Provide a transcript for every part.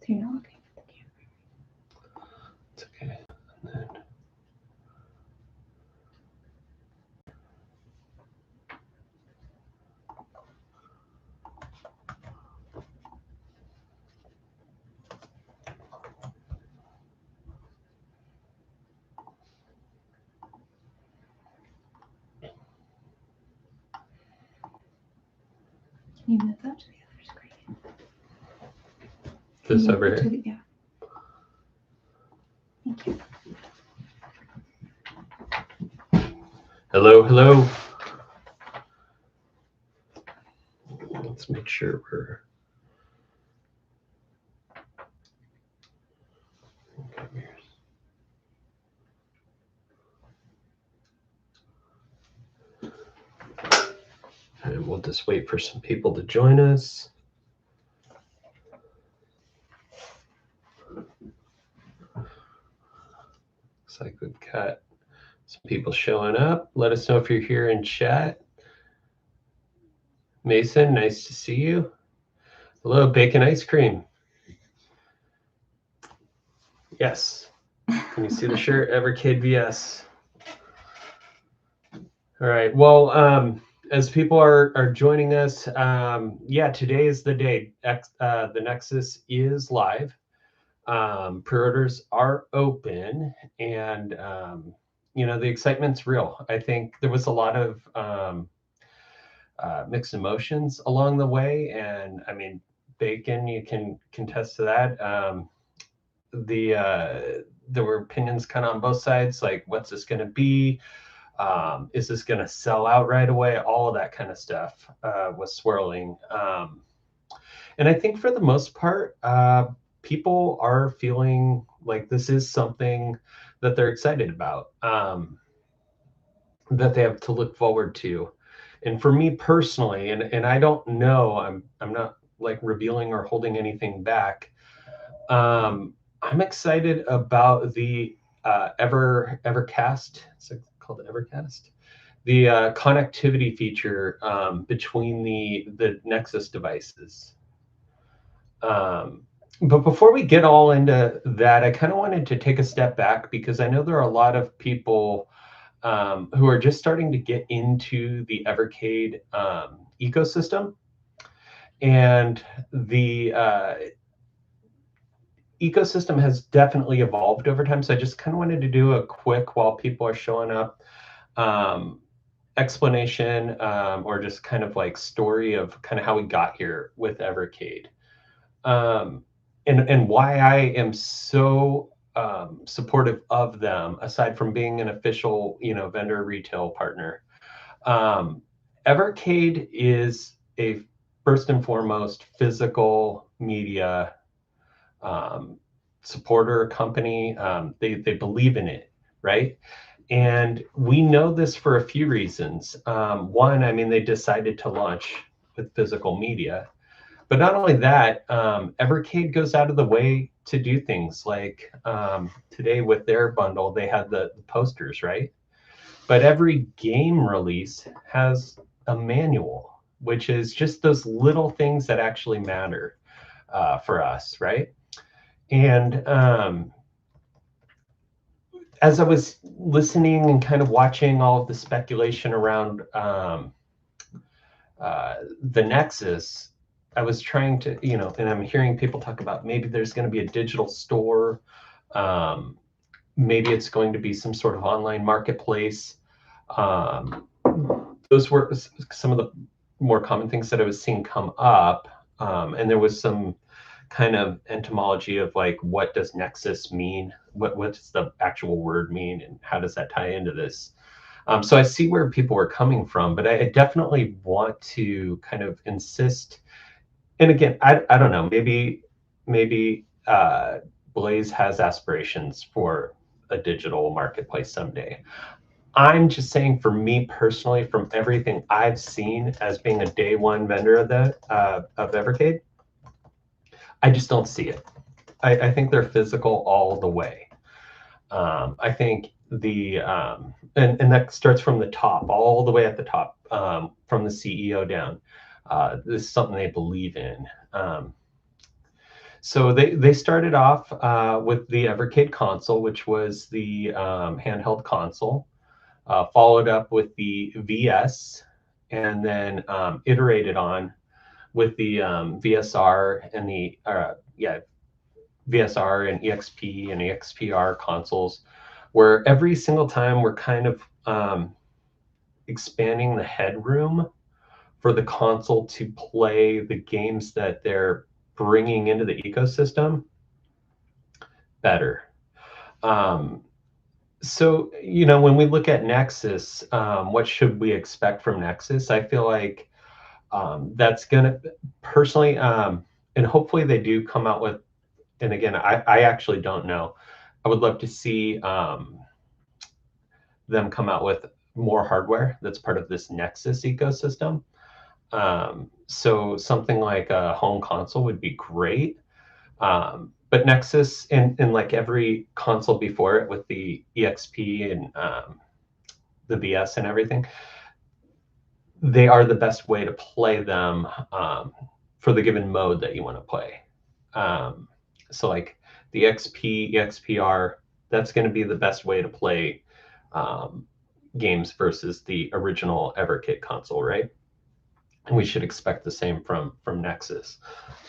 So you're not looking at the camera. It's okay. And then... Can you move that to the other screen? This over here? Yeah. Thank you. Hello, hello. Let's make sure we're... And we'll just wait for some people to join us. Looks like we've got some people showing up. Let us know if you're here in chat. Mason, nice to see you. Hello, bacon ice cream. Yes. Can you see the shirt? Evercade VS. All right. Well, as people are joining us, yeah, today is the day. The Nexus is live. Pre-orders are open, and you know, the excitement's real. I think there was a lot of mixed emotions along the way, and I mean, Bacon, you can contest to that. There were opinions kind of on both sides, like what's this going to be? Is this going to sell out right away? All of that kind of stuff was swirling. And I think for the most part, people are feeling like this is something that they're excited about, that they have to look forward to. And for me personally, and I don't know, I'm not like revealing or holding anything back. I'm excited about the Evercast. Is it called Evercast? The connectivity feature between the Nexus devices. But before we get all into that, I kind of wanted to take a step back because I know there are a lot of people who are just starting to get into the Evercade ecosystem. And the ecosystem has definitely evolved over time. So I just kind of wanted to do a quick, while people are showing up, explanation or just kind of like story of kind of how we got here with Evercade. And why I am so supportive of them, aside from being an official, you know, vendor retail partner. Evercade is a first and foremost physical media supporter company. They believe in it, right? And we know this for a few reasons. One, I mean, they decided to launch with physical media. But not only that, Evercade goes out of the way to do things like today with their bundle, they had the posters, right? But every game release has a manual, which is just those little things that actually matter for us, right? And as I was listening and kind of watching all of the speculation around the Nexus, I was trying to, you know, and I'm hearing people talk about maybe there's going to be a digital store. Maybe it's going to be some sort of online marketplace. Those were some of the more common things that I was seeing come up. And there was some kind of etymology of like, what does Nexus mean? What does the actual word mean? And how does that tie into this? So I see where people are coming from, but I definitely want to kind of insist. And again, I don't know, maybe Blaze has aspirations for a digital marketplace someday. I'm just saying, for me personally, from everything I've seen as being a day one vendor of Evercade, I just don't see it. I think they're physical all the way. I think the and that starts from the top, all the way at the top, from the CEO down. This is something they believe in. So they started off with the Evercade console, which was the handheld console, followed up with the VS, and then iterated on with the VSR and the VSR and EXP and EXPR consoles, where every single time we're kind of expanding the headroom for the console to play the games that they're bringing into the ecosystem better. So, when we look at Nexus, what should we expect from Nexus? I feel like that's going to, personally, and hopefully they do come out with, and again, I actually don't know. I would love to see them come out with more hardware that's part of this Nexus ecosystem. So something like a home console would be great. But Nexus, and like every console before it with the EXP and the VS and everything, they are the best way to play them for the given mode that you want to play. So like the XP, EXPR, that's going to be the best way to play games versus the original Evercade console, right? And we should expect the same from Nexus.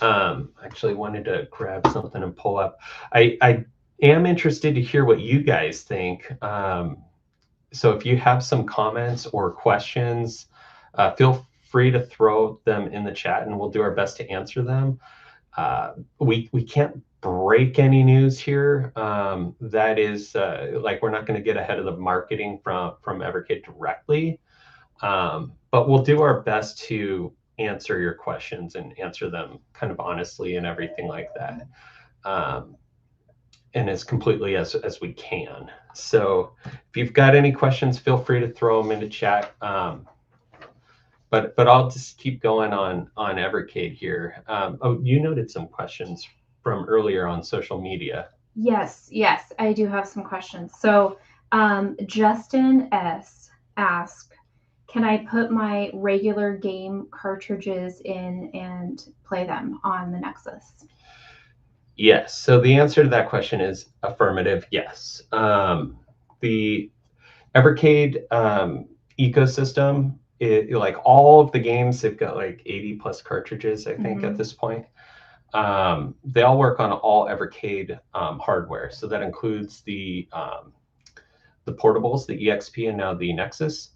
Actually wanted to grab something and pull up. I am interested to hear what you guys think. So if you have some comments or questions, feel free to throw them in the chat and we'll do our best to answer them. We can't break any news here. That is like, we're not going to get ahead of the marketing from Evercade directly. But we'll do our best to answer your questions and answer them kind of honestly and everything like that. And as completely as we can. So if you've got any questions, feel free to throw them into chat. But I'll just keep going on Evercade here. Oh, you noted some questions from earlier on social media. Yes, I do have some questions. So Justin S. asked, can I put my regular game cartridges in and play them on the Nexus? Yes. So the answer to that question is affirmative, yes. The Evercade ecosystem, like all of the games, they've got like 80 plus cartridges, I think, at this point. They all work on all Evercade hardware. So that includes the portables, the EXP, and now the Nexus.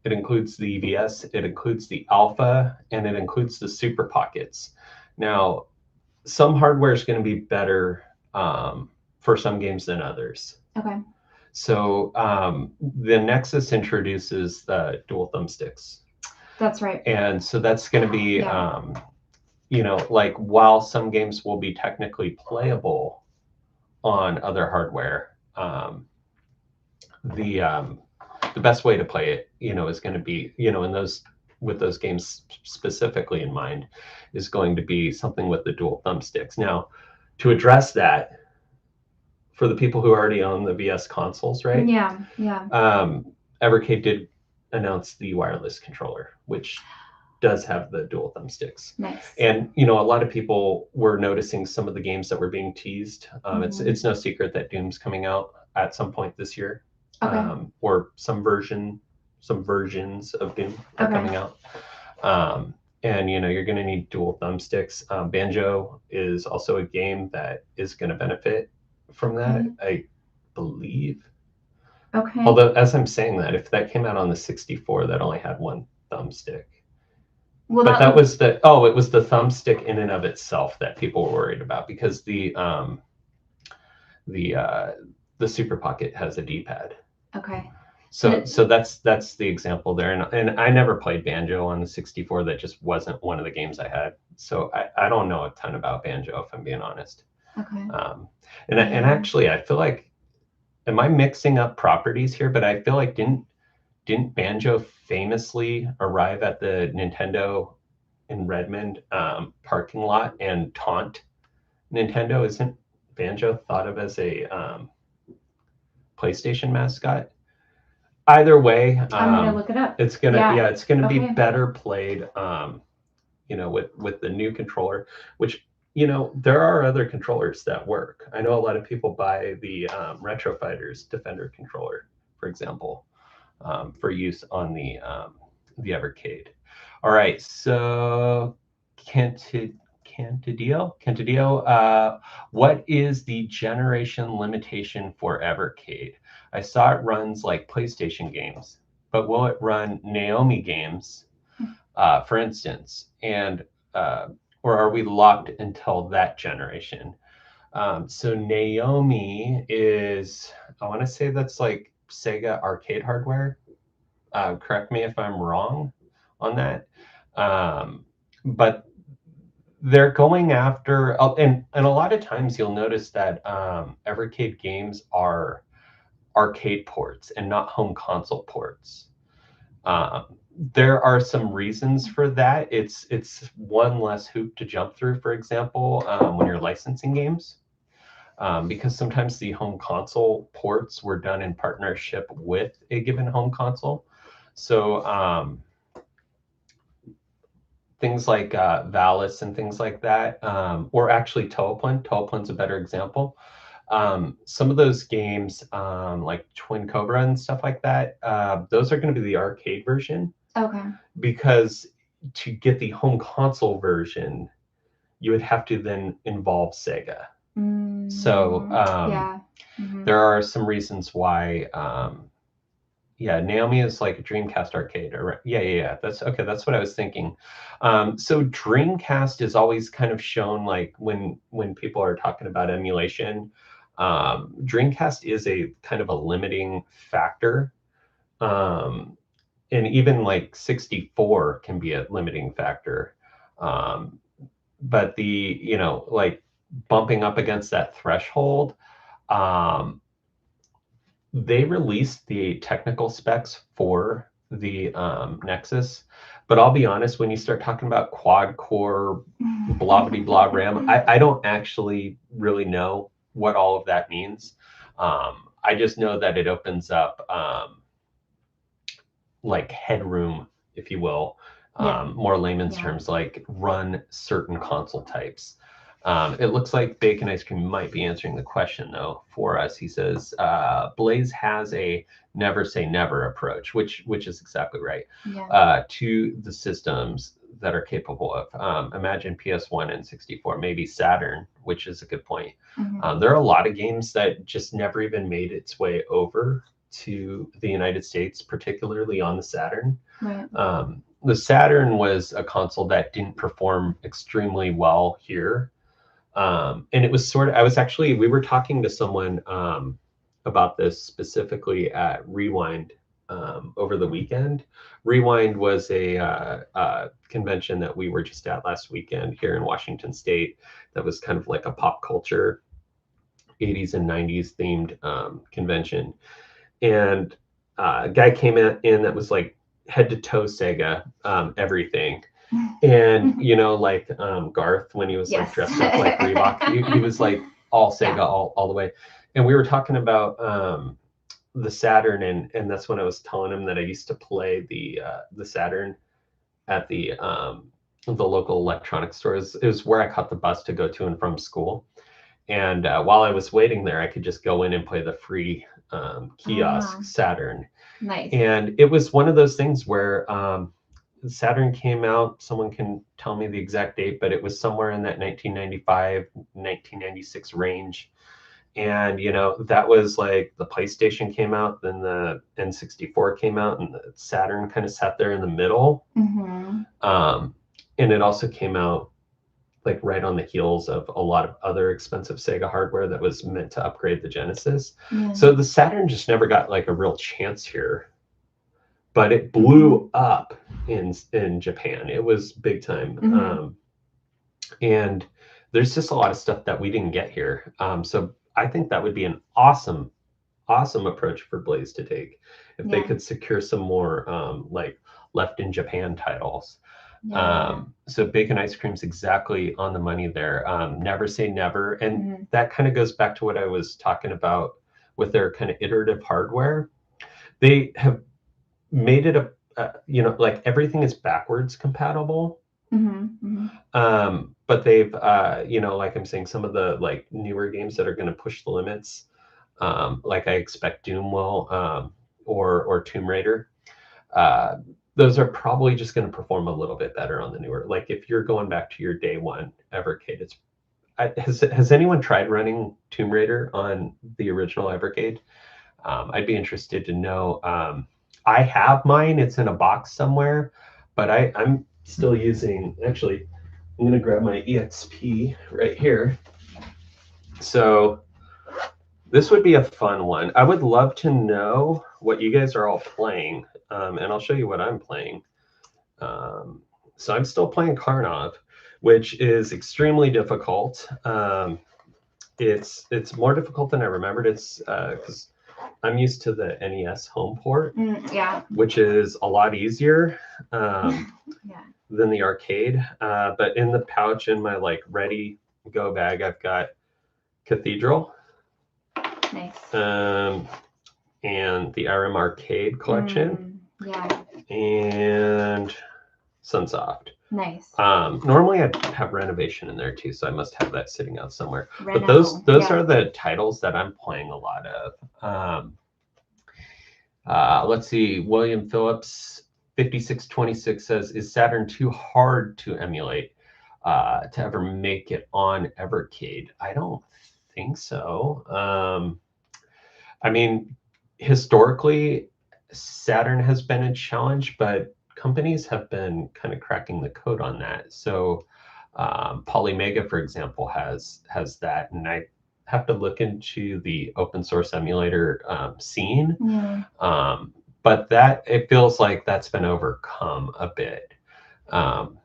It includes the VS, it includes the Alpha, and it includes the Super Pockets. Now, some hardware is going to be better for some games than others. Okay. So the Nexus introduces the dual thumbsticks. That's right. And so that's going to be, like, while some games will be technically playable on other hardware, the best way to play it, is going to be, in those, with those games specifically in mind, is going to be something with the dual thumbsticks. Now, to address that, for the people who already own the VS consoles, right? Yeah. Evercade did announce the wireless controller, which does have the dual thumbsticks. Nice. And a lot of people were noticing some of the games that were being teased. It's no secret that Doom's coming out at some point this year. Okay. Or some versions of Doom are coming out. And you're going to need dual thumbsticks. Banjo is also a game that is going to benefit from that, I believe. Okay. Although, as I'm saying that, if that came out on the 64, that only had one thumbstick. Well, but it was the thumbstick in and of itself that people were worried about, because the Super Pocket has a D-pad. Okay. So that's the example there. And I never played Banjo on the 64. That just wasn't one of the games I had. So I don't know a ton about Banjo, if I'm being honest. Okay. And actually, I feel like, am I mixing up properties here? But I feel like didn't Banjo famously arrive at the Nintendo in Redmond parking lot and taunt Nintendo? Isn't Banjo thought of as a PlayStation mascot? Either way, I'm gonna look it up. It's gonna be better played, with the new controller, which there are other controllers that work. I know a lot of people buy the Retro Fighters Defender controller, for example, for use on the Evercade. All right, so Cantadillo, what is the generation limitation for Evercade? I saw it runs like PlayStation games, but will it run Naomi games, for instance? And or are we locked until that generation? So Naomi is, I want to say that's like Sega arcade hardware. Correct me if I'm wrong on that. But they're going after, and a lot of times you'll notice that Evercade games are arcade ports and not home console ports. There are some reasons for that. It's one less hoop to jump through, for example, when you're licensing games. Because sometimes the home console ports were done in partnership with a given home console. So things like Valis and things like that, or actually Toaplan. A better example. Some of those games, like Twin Cobra and stuff like that, those are going to be the arcade version. Okay. Because to get the home console version, you would have to then involve Sega. So yeah. There are some reasons why. Naomi is like a Dreamcast arcade. Yeah. That's okay. That's what I was thinking. So Dreamcast is always kind of shown like when people are talking about emulation. Dreamcast is a kind of a limiting factor. And even like 64 can be a limiting factor. But like bumping up against that threshold, they released the technical specs for the Nexus, but I'll be honest, when you start talking about quad core blah blah blah RAM, I don't actually really know what all of that means. I just know that it opens up like headroom, if you will, more layman's terms, like run certain console types. It looks like Bacon Ice Cream might be answering the question, though, for us. He says, Blaze has a never say never approach, which is exactly right, to the systems that are capable of. Imagine PS1 and 64, maybe Saturn, which is a good point. There are a lot of games that just never even made its way over to the United States, particularly on the Saturn. Right. The Saturn was a console that didn't perform extremely well here. And it was we were talking to someone about this specifically at Rewind over the weekend. Rewind was a convention that we were just at last weekend here in Washington State that was kind of like a pop culture 80s and 90s themed convention. And a guy came in that was like head to toe Sega, everything. And like Garth, when he was like dressed up like Reebok, he was like all Sega, all the way. And we were talking about the Saturn, and that's when I was telling him that I used to play the Saturn at the local electronics stores. It was where I caught the bus to go to and from school. And while I was waiting there, I could just go in and play the free kiosk Saturn. Nice. And it was one of those things where Saturn came out, someone can tell me the exact date, but it was somewhere in that 1995, 1996 range. And, that was like the PlayStation came out, then the N64 came out, and the Saturn kind of sat there in the middle. And it also came out like right on the heels of a lot of other expensive Sega hardware that was meant to upgrade the Genesis. So the Saturn just never got like a real chance here, but it blew up in Japan. It was big time. And there's just a lot of stuff that we didn't get here. So I think that would be an awesome approach for Blaze to take if they could secure some more like left in Japan titles. So Bacon Ice Cream's exactly on the money there. Never say never. And that kind of goes back to what I was talking about with their kind of iterative hardware. They have made it like everything is backwards compatible. But but they've, like I'm saying, some of the like newer games that are going to push the limits, like I expect Doom will, or Tomb Raider. Those are probably just going to perform a little bit better on the newer. Like if you're going back to your day one Evercade, has anyone tried running Tomb Raider on the original Evercade? I'd be interested to know. I have mine. It's in a box somewhere, but I'm still using. Actually, I'm going to grab my EXP right here. So this would be a fun one. I would love to know what you guys are all playing, and I'll show you what I'm playing. So I'm still playing Karnov, which is extremely difficult. It's more difficult than I remembered. It's because I'm used to the NES home port, which is a lot easier than the arcade. But in the pouch in my like ready go bag, I've got Cathedral. Nice. And the RM Arcade collection. And Sunsoft. Nice. Normally I'd have Renovation in there too, so I must have that sitting out somewhere. But those are the titles that I'm playing a lot of. Let's see. William Phillips 5626 says, "Is Saturn too hard to emulate to ever make it on Evercade?" I don't think so. I mean, historically, Saturn has been a challenge, but companies have been kind of cracking the code on that. So Polymega, for example, has that, and I have to look into the open source emulator scene. But that it feels like that's been overcome a bit. And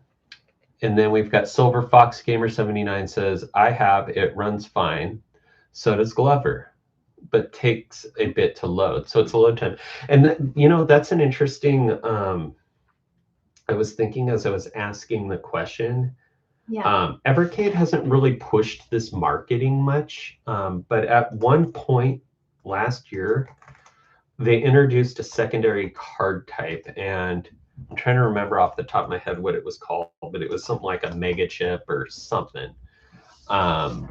then we've got Silver Fox Gamer 79 says, "I have it, runs fine. So does Glover, but takes a bit to load." So it's a load time. And that's an interesting, I was thinking as I was asking the question, Evercade hasn't really pushed this marketing much, but at one point last year, they introduced a secondary card type, and I'm trying to remember off the top of my head what it was called, but it was something like a mega chip or something. And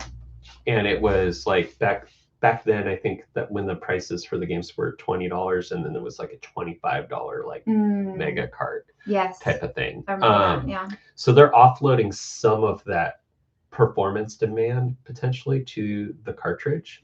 it was like back then, I think that when the prices for the games were $20, and then there was like a $25 like mega card type of thing. So they're offloading some of that performance demand potentially to the cartridge.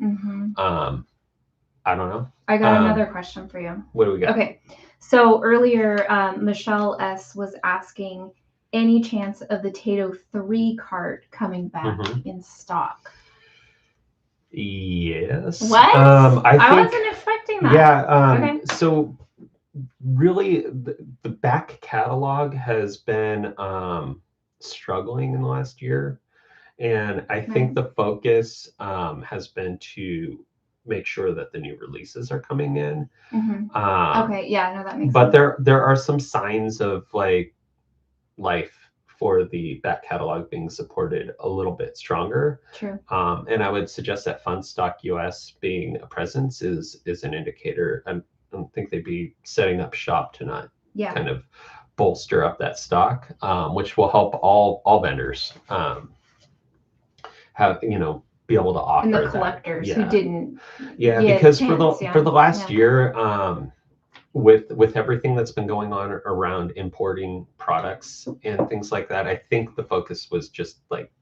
I don't know. I got another question for you. What do we got? Okay. So earlier, Michelle S. was asking, any chance of the Tato 3 cart coming back in stock? Yes. What? I wasn't expecting that. Yeah. Okay. So really, the back catalog has been struggling in the last year. And I think the focus has been to make sure that the new releases are coming in. Okay, yeah, no, that makes sense. But there are some signs of like life for the back catalog being supported a little bit stronger. True. And I would suggest that Funstock US being a presence is an indicator. I don't think they'd be setting up shop to not kind of bolster up that stock, which will help all vendors have be able to offer and the collectors that. Who didn't because for the last year, with everything that's been going on around importing products and things like that, I think the focus was just like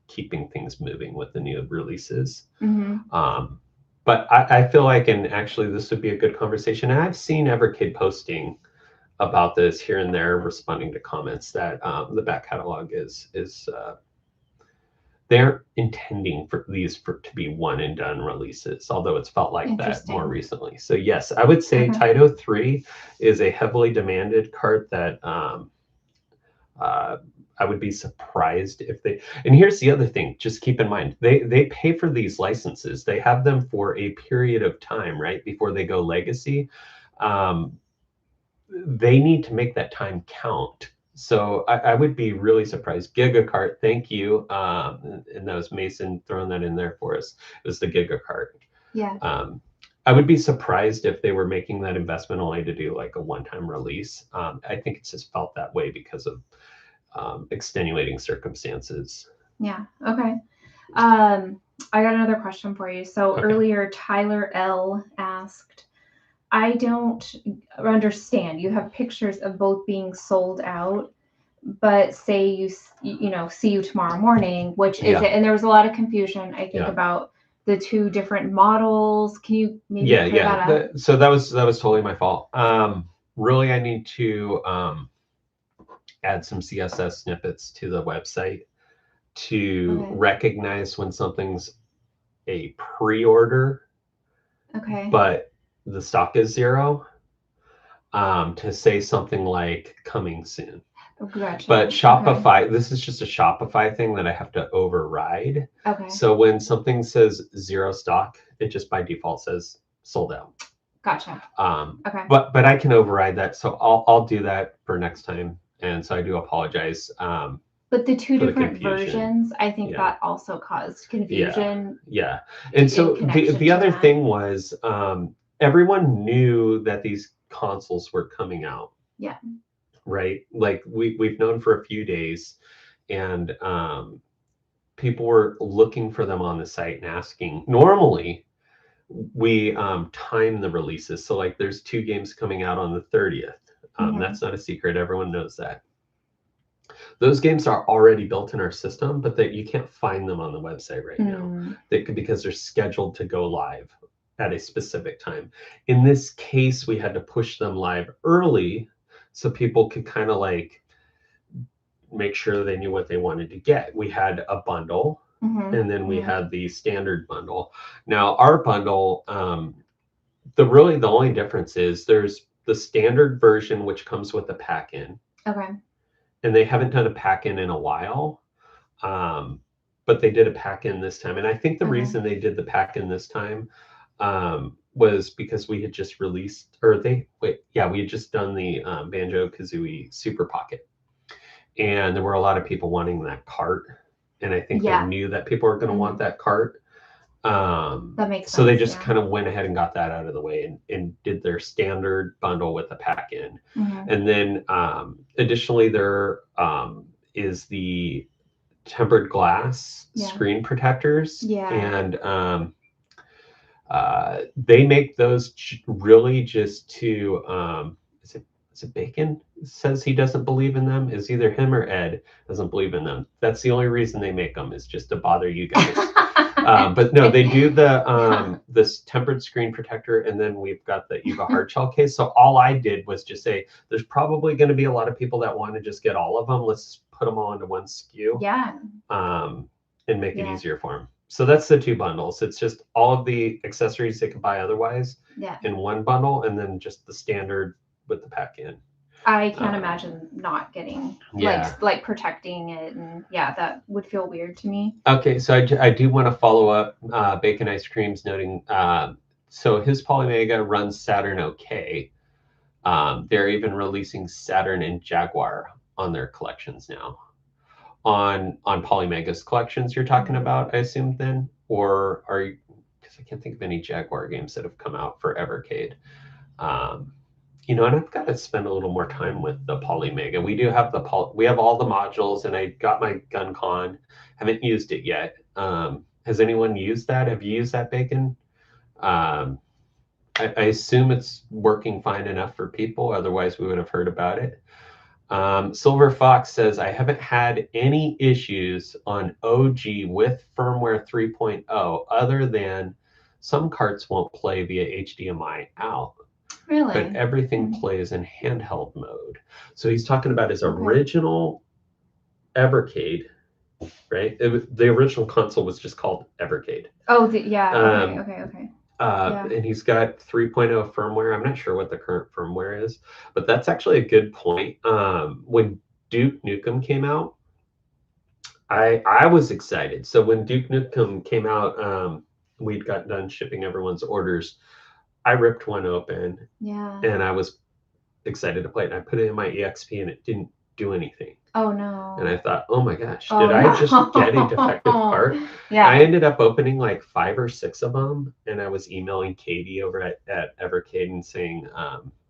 keeping things moving with the new releases. But I feel like, and actually this would be a good conversation, and I've seen Evercade posting about this here and there, responding to comments that the back catalog is they're intending for these to be one and done releases, although it's felt like that more recently. So yes, I would say Taito 3 is a heavily demanded cart that I would be surprised if they, and here's the other thing, just keep in mind, they pay for these licenses. They have them for a period of time, right, before they go legacy. They need to make that time count. So I would be really surprised. GigaCart, thank you. And that was Mason throwing that in there for us. It was the GigaCart. Yeah. I would be surprised if they were making that investment only to do like a one-time release. I think it's just felt that way because of extenuating circumstances. Yeah. Okay. I got another question for you. So Okay. earlier, Tyler L asked, I don't understand. You have pictures of both being sold out, but say see you tomorrow morning, which is Yeah. it? And there was a lot of confusion, I think, Yeah. about the two different models. Can you maybe Yeah, clear that up? so that was totally my fault. Really, I need to add some CSS snippets to the website to Okay. recognize when something's a pre-order, Okay. but the stock is 0. To say something like coming soon. Gotcha. But Okay. Shopify, this is just a Shopify thing that I have to override. Okay. So when something says 0 stock, it just by default says sold out. Gotcha. Okay. But I can override that. So I'll do that for next time. And so I do apologize. But the two for the different confusion. versions, I think Yeah. that also caused confusion. Yeah. And so connection the to other that. thing was everyone knew that these consoles were coming out. Yeah. Right? Like we've known for a few days, and people were looking for them on the site and asking. Normally, we time the releases. So like there's 2 games coming out on the 30th. That's not a secret. Everyone knows that. Those games are already built in our system, but that you can't find them on the website right now. Because they're scheduled to go live at a specific time. In this case, we had to push them live early so people could kind of like make sure they knew what they wanted to get. We had a bundle, and then we had the standard bundle. Now our bundle, the only difference is there's the standard version, which comes with a pack-in. Okay. And they haven't done a pack-in in a while, but they did a pack-in this time. And I think the reason they did the pack-in this time was because we had just released, we had just done the Banjo-Kazooie Super Pocket. And there were a lot of people wanting that cart. And I think they knew that people were going to want that cart. That makes sense. So they just kind of went ahead and got that out of the way and did their standard bundle with a pack-in. And then additionally, there is the tempered glass screen protectors. And they make those really just to, is it Bacon says he doesn't believe in them? Is either him or Ed doesn't believe in them. That's the only reason they make them, is just to bother you guys. But no, they do the this tempered screen protector, and then we've got the EVA hard shell case. So all I did was just say, there's probably going to be a lot of people that want to just get all of them. Let's put them all into one SKU. Yeah. And make it easier for them. So that's the 2 bundles. It's just all of the accessories they could buy otherwise in one bundle, and then just the standard with the pack-in. I can't imagine not getting like protecting it, and that would feel weird to me. Okay, so I do want to follow up. Bacon Ice Cream's noting, so his Polymega runs Saturn okay. They're even releasing Saturn and Jaguar on their collections now. On Polymega's collections you're talking about, I assume then? Or are you, because I can't think of any Jaguar games that have come out for Evercade. And I've got to spend a little more time with the Polymega. We do have we have all the modules, and I got my GunCon. Haven't used it yet. Has anyone used that? Have you used that, Bacon? I assume it's working fine enough for people. Otherwise, we would have heard about it. Silver Fox says, I haven't had any issues on OG with firmware 3.0 other than some carts won't play via HDMI out. Really? But everything plays in handheld mode. So he's talking about his original Evercade, right? The original console was just called Evercade. Oh, okay. And he's got 3.0 firmware. I'm not sure what the current firmware is, but that's actually a good point. When Duke Nukem came out, I was excited. So when Duke Nukem came out, we'd got done shipping everyone's orders. I ripped one open, and I was excited to play it. And I put it in my EXP, and it didn't do anything. Oh no! And I thought, oh my gosh, did I just get a defective part? I ended up opening like 5 or 6 of them, and I was emailing Katie over at Evercade and saying,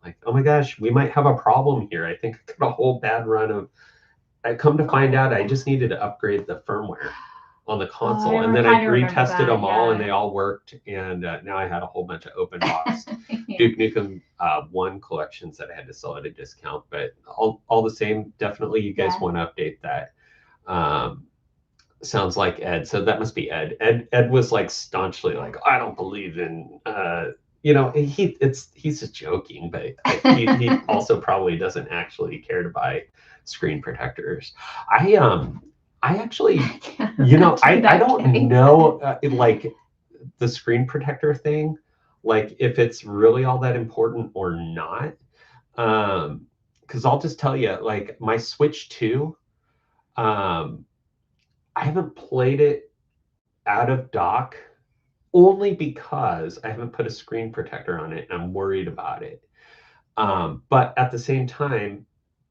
like, oh my gosh, we might have a problem here. I think I got a whole bad run of I come to find out I just needed to upgrade the firmware on the console, I and then I kinda remember retested that, them all, and yeah. they all worked. And now I had a whole bunch of open box Yeah. Duke Nukem 1 collections that I had to sell at a discount. But all the same, definitely you guys Yeah. want to update that. Sounds like Ed. So that must be Ed. Ed was like staunchly like, I don't believe in you know, he's just joking, but he also probably doesn't actually care to buy screen protectors. I actually, you know, I don't know like the screen protector thing, like if it's really all that important or not. Because I'll just tell you, like my Switch 2, um, I haven't played it out of dock only because I haven't put a screen protector on it and I'm worried about it. But at the same time,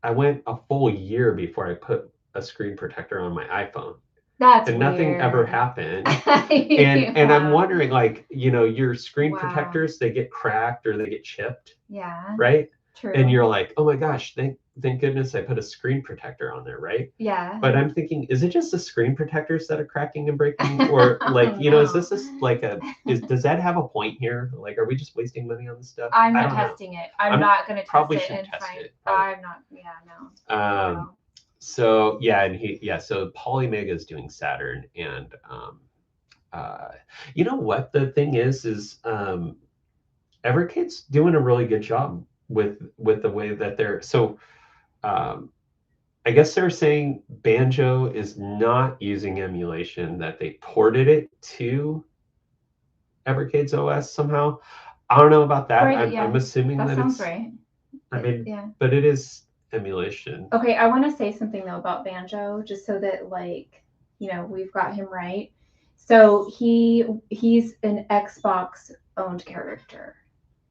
I went a full year before I put a screen protector on my iPhone. That's and nothing weird. ever happened. And I'm wondering, like, you know, your screen protectors, they get cracked or they get chipped. Yeah. Right? True. And you're like, oh my gosh, thank goodness I put a screen protector on there, right? Yeah. But I'm thinking, is it just the screen protectors that are cracking and breaking? Or like, you know, is this like does that have a point here? Like, are we just wasting money on this stuff? I'm not testing it. I'm not going to test it and test find. it. I'm not, yeah, no. So yeah, and so Polymega is doing Saturn, and you know what the thing is Evercade's doing a really good job with the way that they're I guess they're saying Banjo is not using emulation, that they ported it to Evercade's OS somehow. I don't know about that. Right, I'm assuming that sounds it's right. I mean, yeah. But it is emulation. Okay, I want to say something though about Banjo, just so that, like, you know, we've got him right. So he's an Xbox owned character,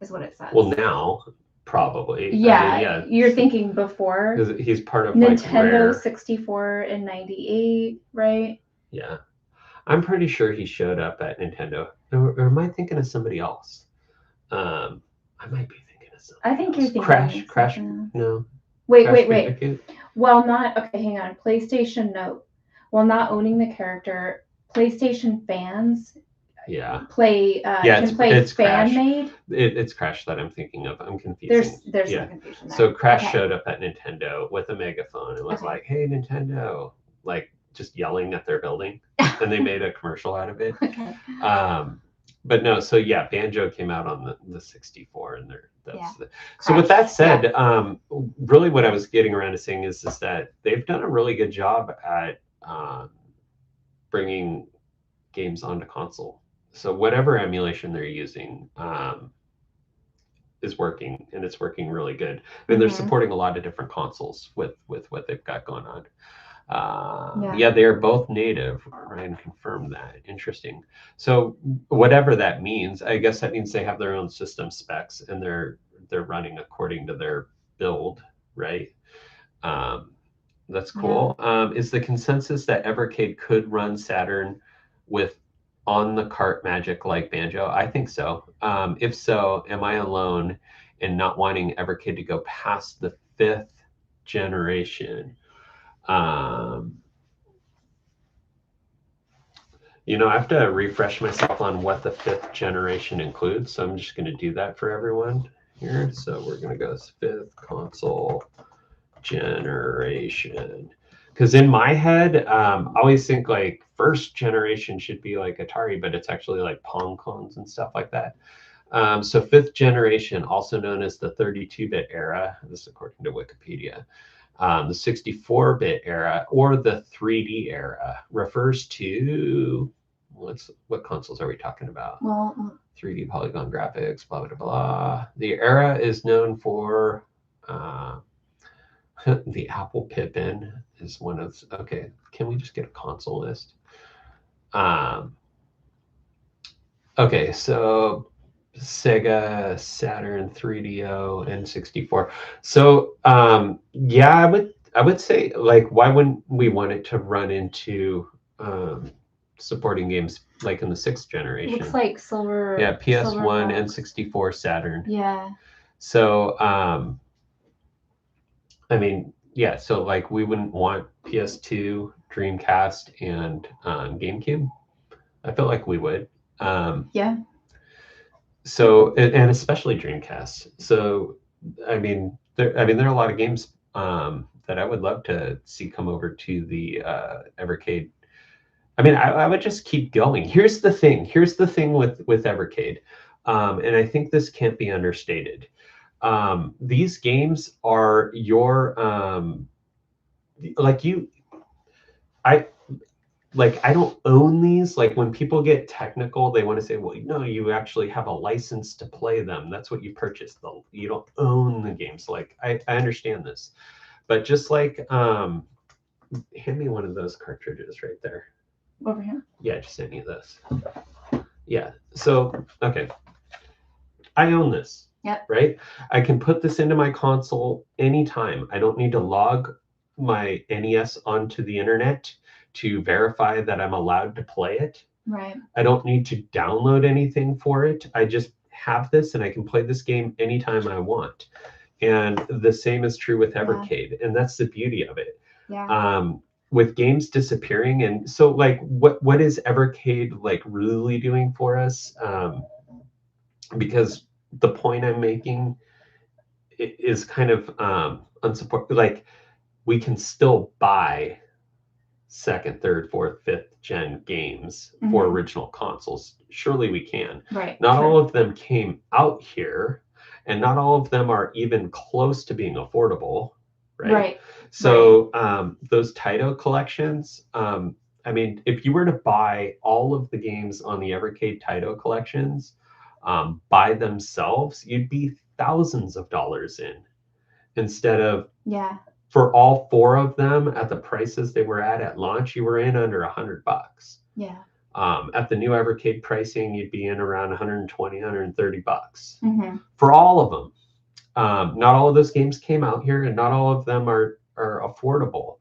is what it says. Well, now probably. Yeah, I mean, yeah. You're thinking before. Because he's part of Nintendo like 64 and 98, right? Yeah, I'm pretty sure he showed up at Nintendo. Or am I thinking of somebody else? I might be thinking of somebody. I think you're thinking Crash. No. Wait. Well, not okay. Hang on. PlayStation note. While not owning the character, PlayStation fans play can play fan made. It's Crash that I'm thinking of. I'm confusing. There's some confusion there. So Crash showed up at Nintendo with a megaphone and was like, "Hey, Nintendo!" Like just yelling at their building, and they made a commercial out of it. But no, so yeah, Banjo came out on the 64, and so with that said, really what I was getting around to saying is that they've done a really good job at bringing games onto console. So whatever emulation they're using is working, and it's working really good. I mean, they're supporting a lot of different consoles with what they've got going on. Yeah, they are both native. Ryan confirmed that. Interesting. So whatever that means, I guess that means they have their own system specs, and they're running according to their build, right? That's cool. Is the consensus that Evercade could run Saturn with on the cart magic like Banjo? I think so. If so, am I alone in not wanting Evercade to go past the 5th generation? You know, I have to refresh myself on what the 5th generation includes, so I'm just going to do that for everyone here. So we're going to go 5th console generation, because in my head, I always think like 1st generation should be like Atari, but it's actually like Pong clones and stuff like that. So 5th generation, also known as the 32-bit era, this is according to Wikipedia. The 64-bit era or the 3D era refers to what consoles are we talking about? Well, 3D polygon graphics, blah blah blah. The era is known for the Apple Pippin is one of. Okay, can we just get a console list? Okay, so Sega, Saturn, 3DO, and 64. So yeah, I would say, like, why wouldn't we want it to run into supporting games like in the 6th generation? Looks like silver. Yeah, PS1 and 64 Saturn. Yeah. So I mean, Yeah, so like we wouldn't want PS2, Dreamcast, and GameCube. I feel like we would. Yeah. So and especially Dreamcast. So there are a lot of games that I would love to see come over to the Evercade. I would just keep going. Here's the thing. Here's the thing with Evercade, and I think this can't be understated. These games are your like you. I I don't own these. Like when people get technical, they want to say, well, no, you actually have a license to play them. That's what you purchased, though. You don't own the games. Like I understand this, but just like hand me one of those cartridges right there. Over here. Yeah, just any of this. Yeah. So okay, I own this. Yep. Right. I can put this into my console anytime. I don't need to log my NES onto the internet to verify that I'm allowed to play it. Right. I don't need to download anything for it. I just have this and I can play this game anytime I want. And the same is true with Evercade. And that's the beauty of it. Yeah. With games disappearing. And so like what is Evercade like really doing for us? Because the point I'm making is kind of unsupported. Like we can still buy second, third, fourth, fifth gen games for original consoles. Surely we can. Right. Not all of them came out here, and not all of them are even close to being affordable. Right. So those Taito collections, if you were to buy all of the games on the Evercade Taito collections by themselves, you'd be thousands of dollars in instead of for all four of them at the prices they were at launch, you were in under $100. Yeah. At the new Evercade pricing, you'd be in around 120, $130 for all of them. Not all of those games came out here, and not all of them are affordable.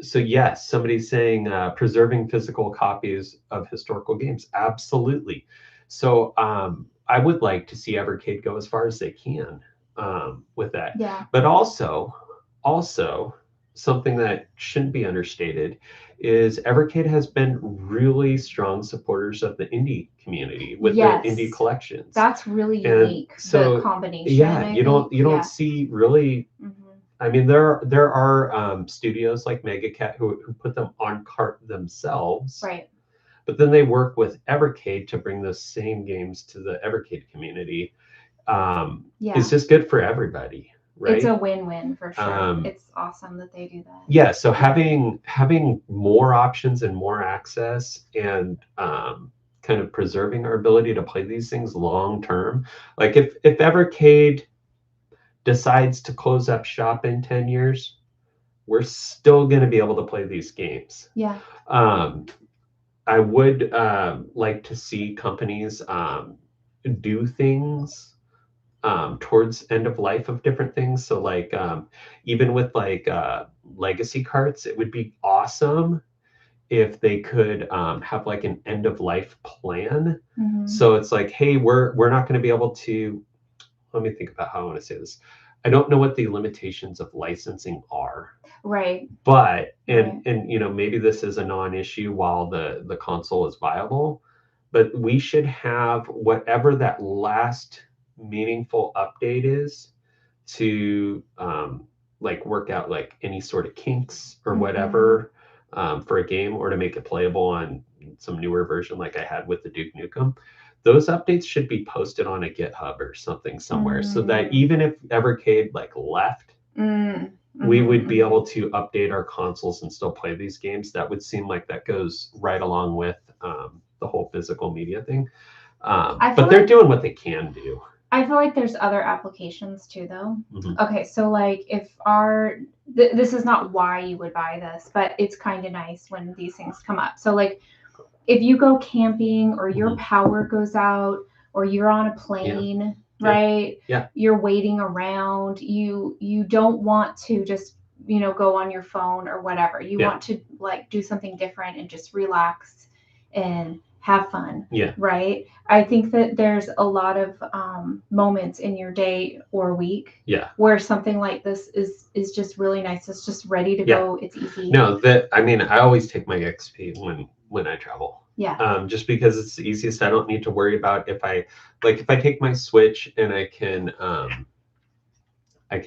So yes, somebody's saying preserving physical copies of historical games. Absolutely. So I would like to see Evercade go as far as they can with that. Yeah. But also something that shouldn't be understated is Evercade has been really strong supporters of the indie community with the indie collections. That's really unique. So the combination. Yeah, you don't see really. There are studios like Megacat who put them on cart themselves. Right. But then they work with Evercade to bring those same games to the Evercade community. It's just good for everybody. Right? It's a win-win for sure. It's awesome that they do that. Yeah, so having more options and more access and kind of preserving our ability to play these things long term. Like if Evercade decides to close up shop in 10 years, we're still going to be able to play these games. Yeah. I would like to see companies do things towards end of life of different things. So like even with like legacy carts, it would be awesome if they could have like an end of life plan. So it's like, hey, we're not going to be able to. Let me think about how I want to say this. I don't know what the limitations of licensing are. Right. But and maybe this is a non-issue while the console is viable, but we should have whatever that last meaningful update is to like work out like any sort of kinks or whatever for a game, or to make it playable on some newer version like I had with the Duke Nukem. Those updates should be posted on a GitHub or something somewhere, so that even if Evercade like left, we would be able to update our consoles and still play these games. That would seem like that goes right along with the whole physical media thing. But they're doing what they can do. I feel like there's other applications too, though. Okay, so like if this is not why you would buy this, but it's kind of nice when these things come up. So like if you go camping or your power goes out or you're on a plane, right? Yeah. You're waiting around. You don't want to just, go on your phone or whatever. You want to like do something different and just relax and have fun. Yeah. Right. I think that there's a lot of moments in your day or week Yeah. where something like this is just really nice. It's just ready to go. It's easy. No, I mean, I always take my XP when I travel. Yeah. Just because it's the easiest. I don't need to worry about if I take my Switch and I can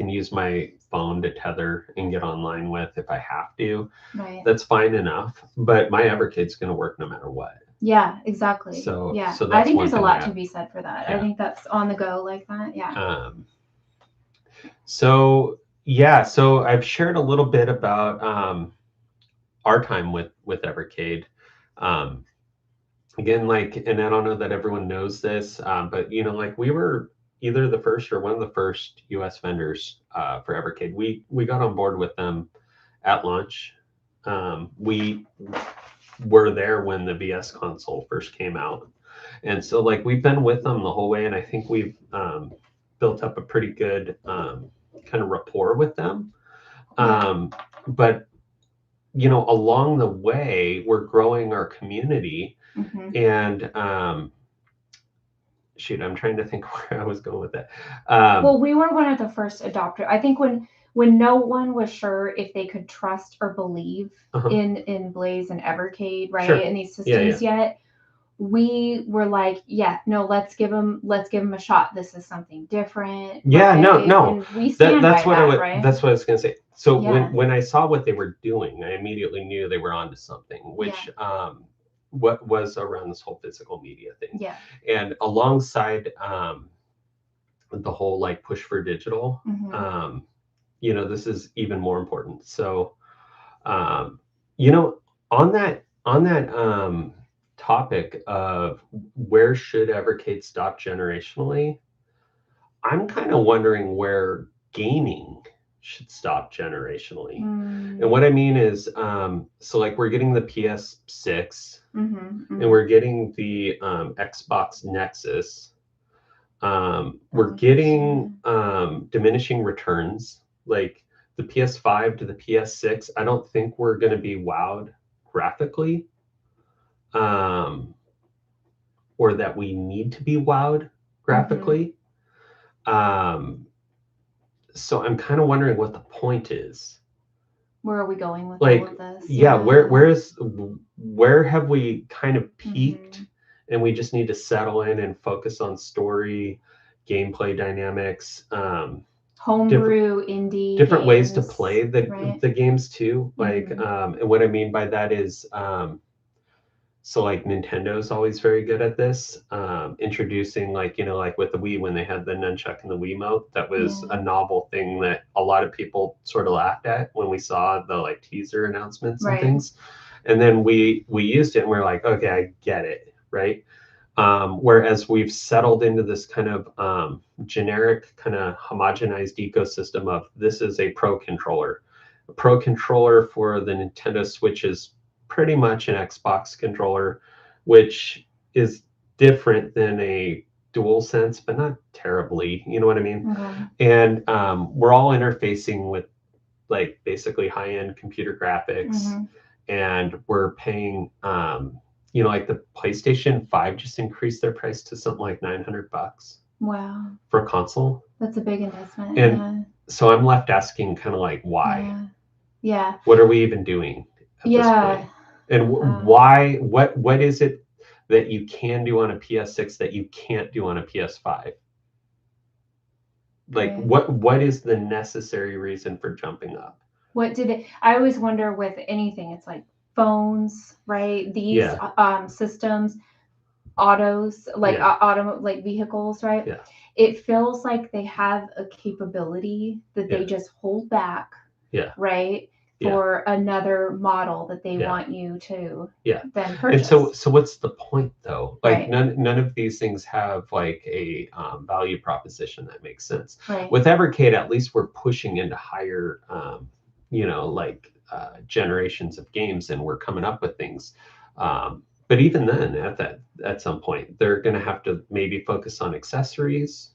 use my phone to tether and get online with if I have to. Right. That's fine enough. But my Evercade's going to work no matter what. Yeah, exactly. So yeah, that's I think one there's a thing lot to be said for that. I think that's on the go like that. Yeah. So I've shared a little bit about our time with Evercade. Again, and I don't know that everyone knows this, but we were either the first or one of the first U.S. vendors for Evercade. We got on board with them at launch. We were there when the VS console first came out, and so we've been with them the whole way, and I think we've built up a pretty good kind of rapport with them. But along the way, we're growing our community. And shoot, I'm trying to think where I was going with that. Well, we were one of the first adopters. I think when no one was sure if they could trust or believe in Blaze and Evercade, right, and these systems yet, we were like, let's give them a shot. This is something different. Yeah, right? No. And we stand that's by what that, right? That's what I was going to say. So when I saw what they were doing, I immediately knew they were onto something, which what was around this whole physical media thing. Yeah. And alongside the whole push for digital, this is even more important. So, on that topic of where should Evercade stop generationally, I'm kind of wondering where gaming should stop generationally. And what I mean is, we're getting the PS6, and we're getting the Xbox Nexus. We're getting diminishing returns, like the PS5 to the PS6. I don't think we're going to be wowed graphically, or that we need to be wowed graphically. So I'm kind of wondering what the point is. Where are we going with all of this? Yeah, where have we kind of peaked, and we just need to settle in and focus on story, gameplay dynamics, homebrew, indie, different games, ways to play the games too. And what I mean by that is, Nintendo's always very good at this, introducing with the Wii, when they had the nunchuck and the Wiimote. That was a novel thing that a lot of people sort of laughed at when we saw the teaser announcements and things. And then we used it and we're like, okay, I get it, right? Whereas we've settled into this kind of generic, kind of homogenized ecosystem of, this is a Pro controller. A Pro controller for the Nintendo Switch is pretty much an Xbox controller, which is different than a DualSense, but not terribly, you know what I mean? And we're all interfacing with basically high-end computer graphics, and we're paying the PlayStation 5 just increased their price to something like $900. Wow. For a console. That's a big investment. And so I'm left asking kind of why? Yeah. What are we even doing at this point? And why? What is it that you can do on a PS6 that you can't do on a PS5? What is the necessary reason for jumping up? I always wonder with anything, it's like phones, right? These systems, autos, vehicles, right? Yeah. It feels like they have a capability that they just hold back. Yeah. Right. For another model that they want you to then purchase. And so what's the point though? None of these things have a value proposition that makes sense. Right. With Evercade, at least we're pushing into higher generations of games, and we're coming up with things. But even then, at some point, they're going to have to maybe focus on accessories.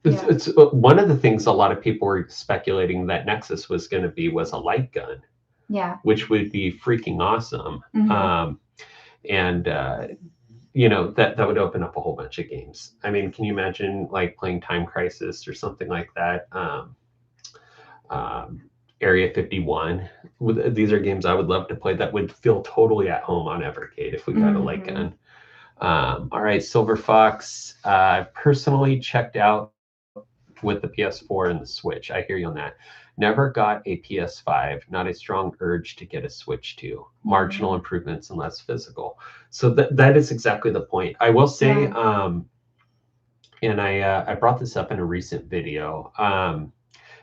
It's one of the things a lot of people were speculating that Nexus was going to be was a light gun. Yeah. which would be freaking awesome. Mhm. And you know, that would open up a whole bunch of games. I mean, can you imagine like playing Time Crisis or something like that? Area 51. These are games I would love to play that would feel totally at home on Evercade if we got a light Mhm. gun. All right, Silver Fox. I've personally checked out with the PS4 and the Switch. I hear you on that. Never got a PS5, not a strong urge to get a Switch 2. Marginal Yeah. improvements and less physical. So that is exactly the point. I will say, Yeah. and I brought this up in a recent video.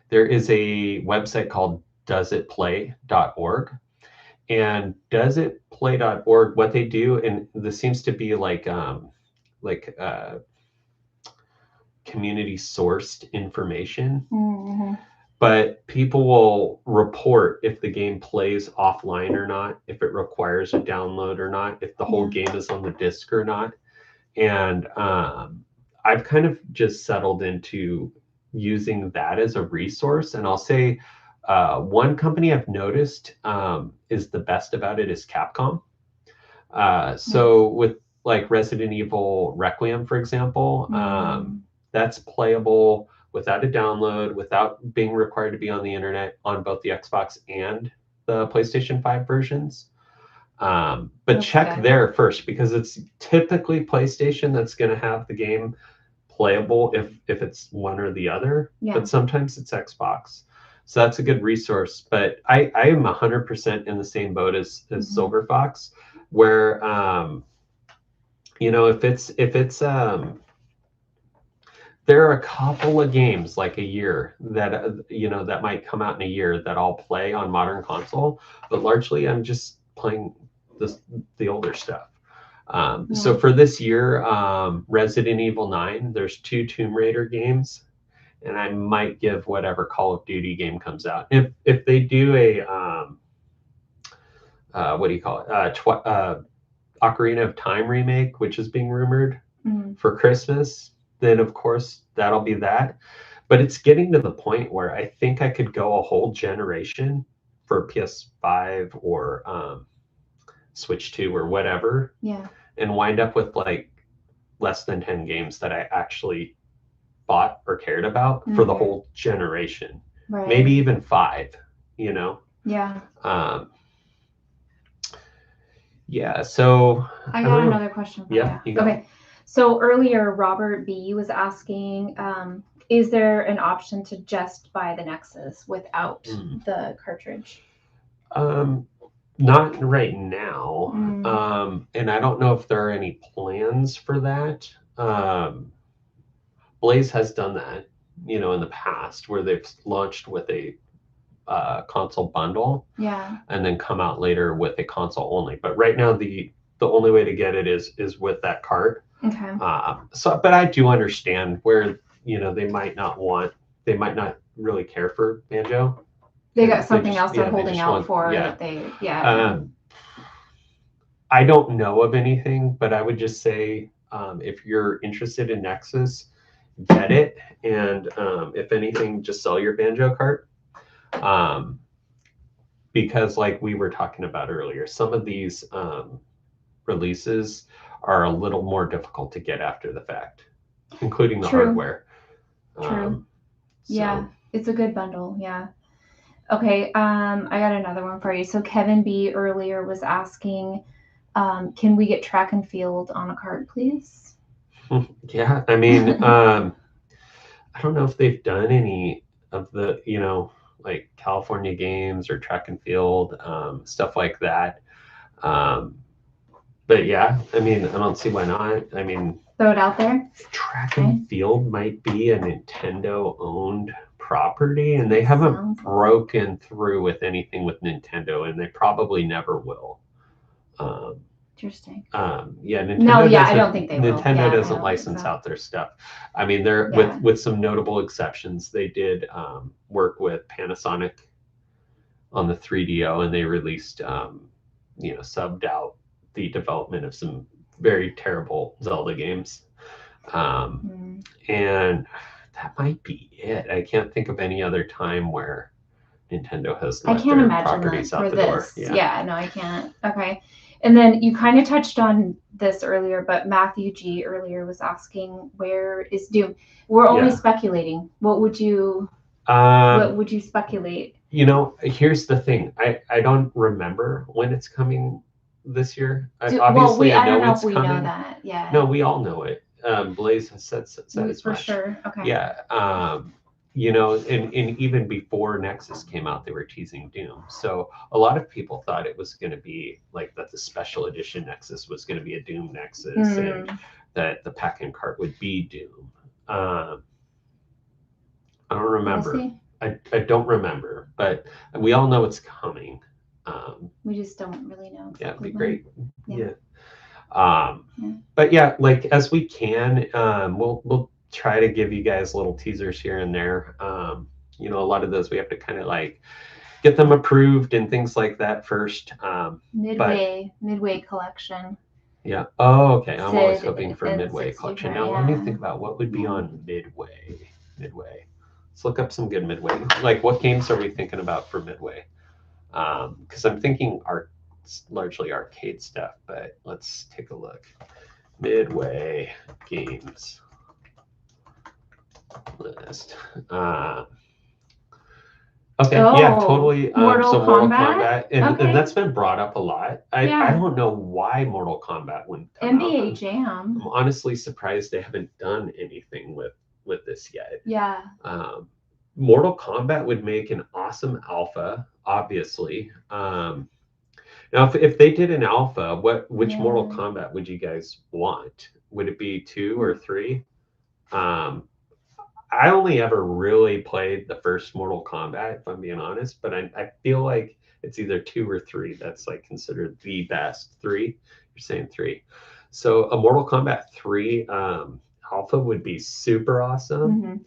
There is a website called doesitplay.org. And doesitplay.org, what they do, and this seems to be like community sourced information, Mhm. but people will report if the game plays offline or not, if it requires a download or not, if the whole Yeah. game is on the disc or not. And I've kind of just settled into using that as a resource. And I'll say one company I've noticed is the best about it is Capcom. So Nice. with like Resident Evil Requiem, for example, Mm. that's playable without a download, without being required to be on the internet on both the Xbox and the PlayStation 5 versions. But That's check good. there first because it's typically PlayStation that's going to have the game playable if it's one or the other, Yeah. but sometimes it's Xbox. So that's a good resource. But I am 100% in the same boat as Mhm. Silver Fox, where you know, if it's there are a couple of games like a year that you know that might come out in a year that I'll play on modern console, but largely I'm just playing the older stuff. So Yeah. for this year, Resident Evil 9, there's 2 Tomb Raider games, and I might give whatever Call of Duty game comes out. If they do a what do you call it? Ocarina of Time remake, which is being rumored Mm. for Christmas, then of course that'll be that. But it's getting to the point where I think I could go a whole generation for PS5 or Switch 2 or whatever Yeah. and wind up with like less than 10 games that I actually bought or cared about for the Mhm. whole generation. Maybe Right. even 5, you know? Yeah. Um, yeah, so I I don't got know. another question for Yeah, you. you go. Okay. So earlier, Robert B was asking, is there an option to just buy the Nexus without Mm. the cartridge? Um, Not right now. Mm. And I don't know if there are any plans for that. Blaze has done that, you know, in the past where they've launched with a console bundle Yeah. and then come out later with a console only. But right now, the only way to get it is with that cart. Okay. So, but I do understand where you know they might not really care for banjo, They got and something else they're they holding just out want for yeah. that they, yeah, yeah. Um, I don't know of anything, but I would just say if you're interested in Nexus, get it, and if anything, just sell your banjo cart. Um, because like we were talking about earlier, some of these releases are a little more difficult to get after the fact, including the True. hardware. True. Um, Yeah. so It's a good bundle. Yeah. Okay. I got another one for you. So Kevin B earlier was asking, can we get track and field on a cart, please? yeah, I mean, I don't know if they've done any of the, you know, like California games or track and field, stuff like that. Um, but yeah, I mean, I don't see why not. I mean, Throw it out there. track Okay. and field might be a Nintendo owned property, and they haven't Sounds like. broken through with anything with Nintendo, and they probably never will. Um, Interesting. yeah, No, yeah, I don't think they will. Nintendo Yeah, I doesn't don't think license so. out their stuff. I mean, they're Yeah. with some notable exceptions. They did work with Panasonic on the 3DO, and they released, you know, subbed out the development of some very terrible Zelda games. Mm. And that might be it. I can't think of any other time where Nintendo has I let can't their imagine that properties for out the door. this. Yeah, no, I can't. Okay. And then you kind of touched on this earlier, but Matthew G earlier was asking, where is Doom? We're only speculating. What would you speculate? You know, here's the thing. I don't remember when it's coming this year. Obviously, I know it's coming. Know that. Yeah. No, we all know it. Blaze has said as for much. Sure. Okay. Yeah. You know, and even before Nexus came out, they were teasing Doom. So a lot of people thought it was going to be like that the special edition Nexus was going to be a Doom Nexus and that the pack-in cart would be Doom. I don't remember. We'll see. I don't remember, but we all know it's coming. We just don't really know. Exactly. Yeah, it'd be great. Yeah. Yeah. But yeah, like as we can, we'll try to give you guys little teasers here and there. You know, a lot of those we have to kind of like get them approved and things like that first. Midway collection. Yeah. Oh, okay. I'm always hoping for Midway collection. Now let me think about what would be on Midway. Let's look up some good Midway. Like, what games are we thinking about for Midway? Because I'm thinking largely arcade stuff, but let's take a look. Midway games list. Okay, yeah, totally. Mortal Kombat? And that's been brought up a lot. I don't know why Mortal Kombat wouldn't come NBA out. Jam. I'm honestly surprised they haven't done anything with this yet. Yeah. Mortal Kombat would make an awesome alpha, obviously. Now, if they did an alpha, which Mortal Kombat would you guys want? Would it be 2 or 3? I only ever really played the first Mortal Kombat, if I'm being honest, but I feel like it's either 2 or 3 that's like considered the best. 3? You're saying 3. So a Mortal Kombat 3 alpha would be super awesome.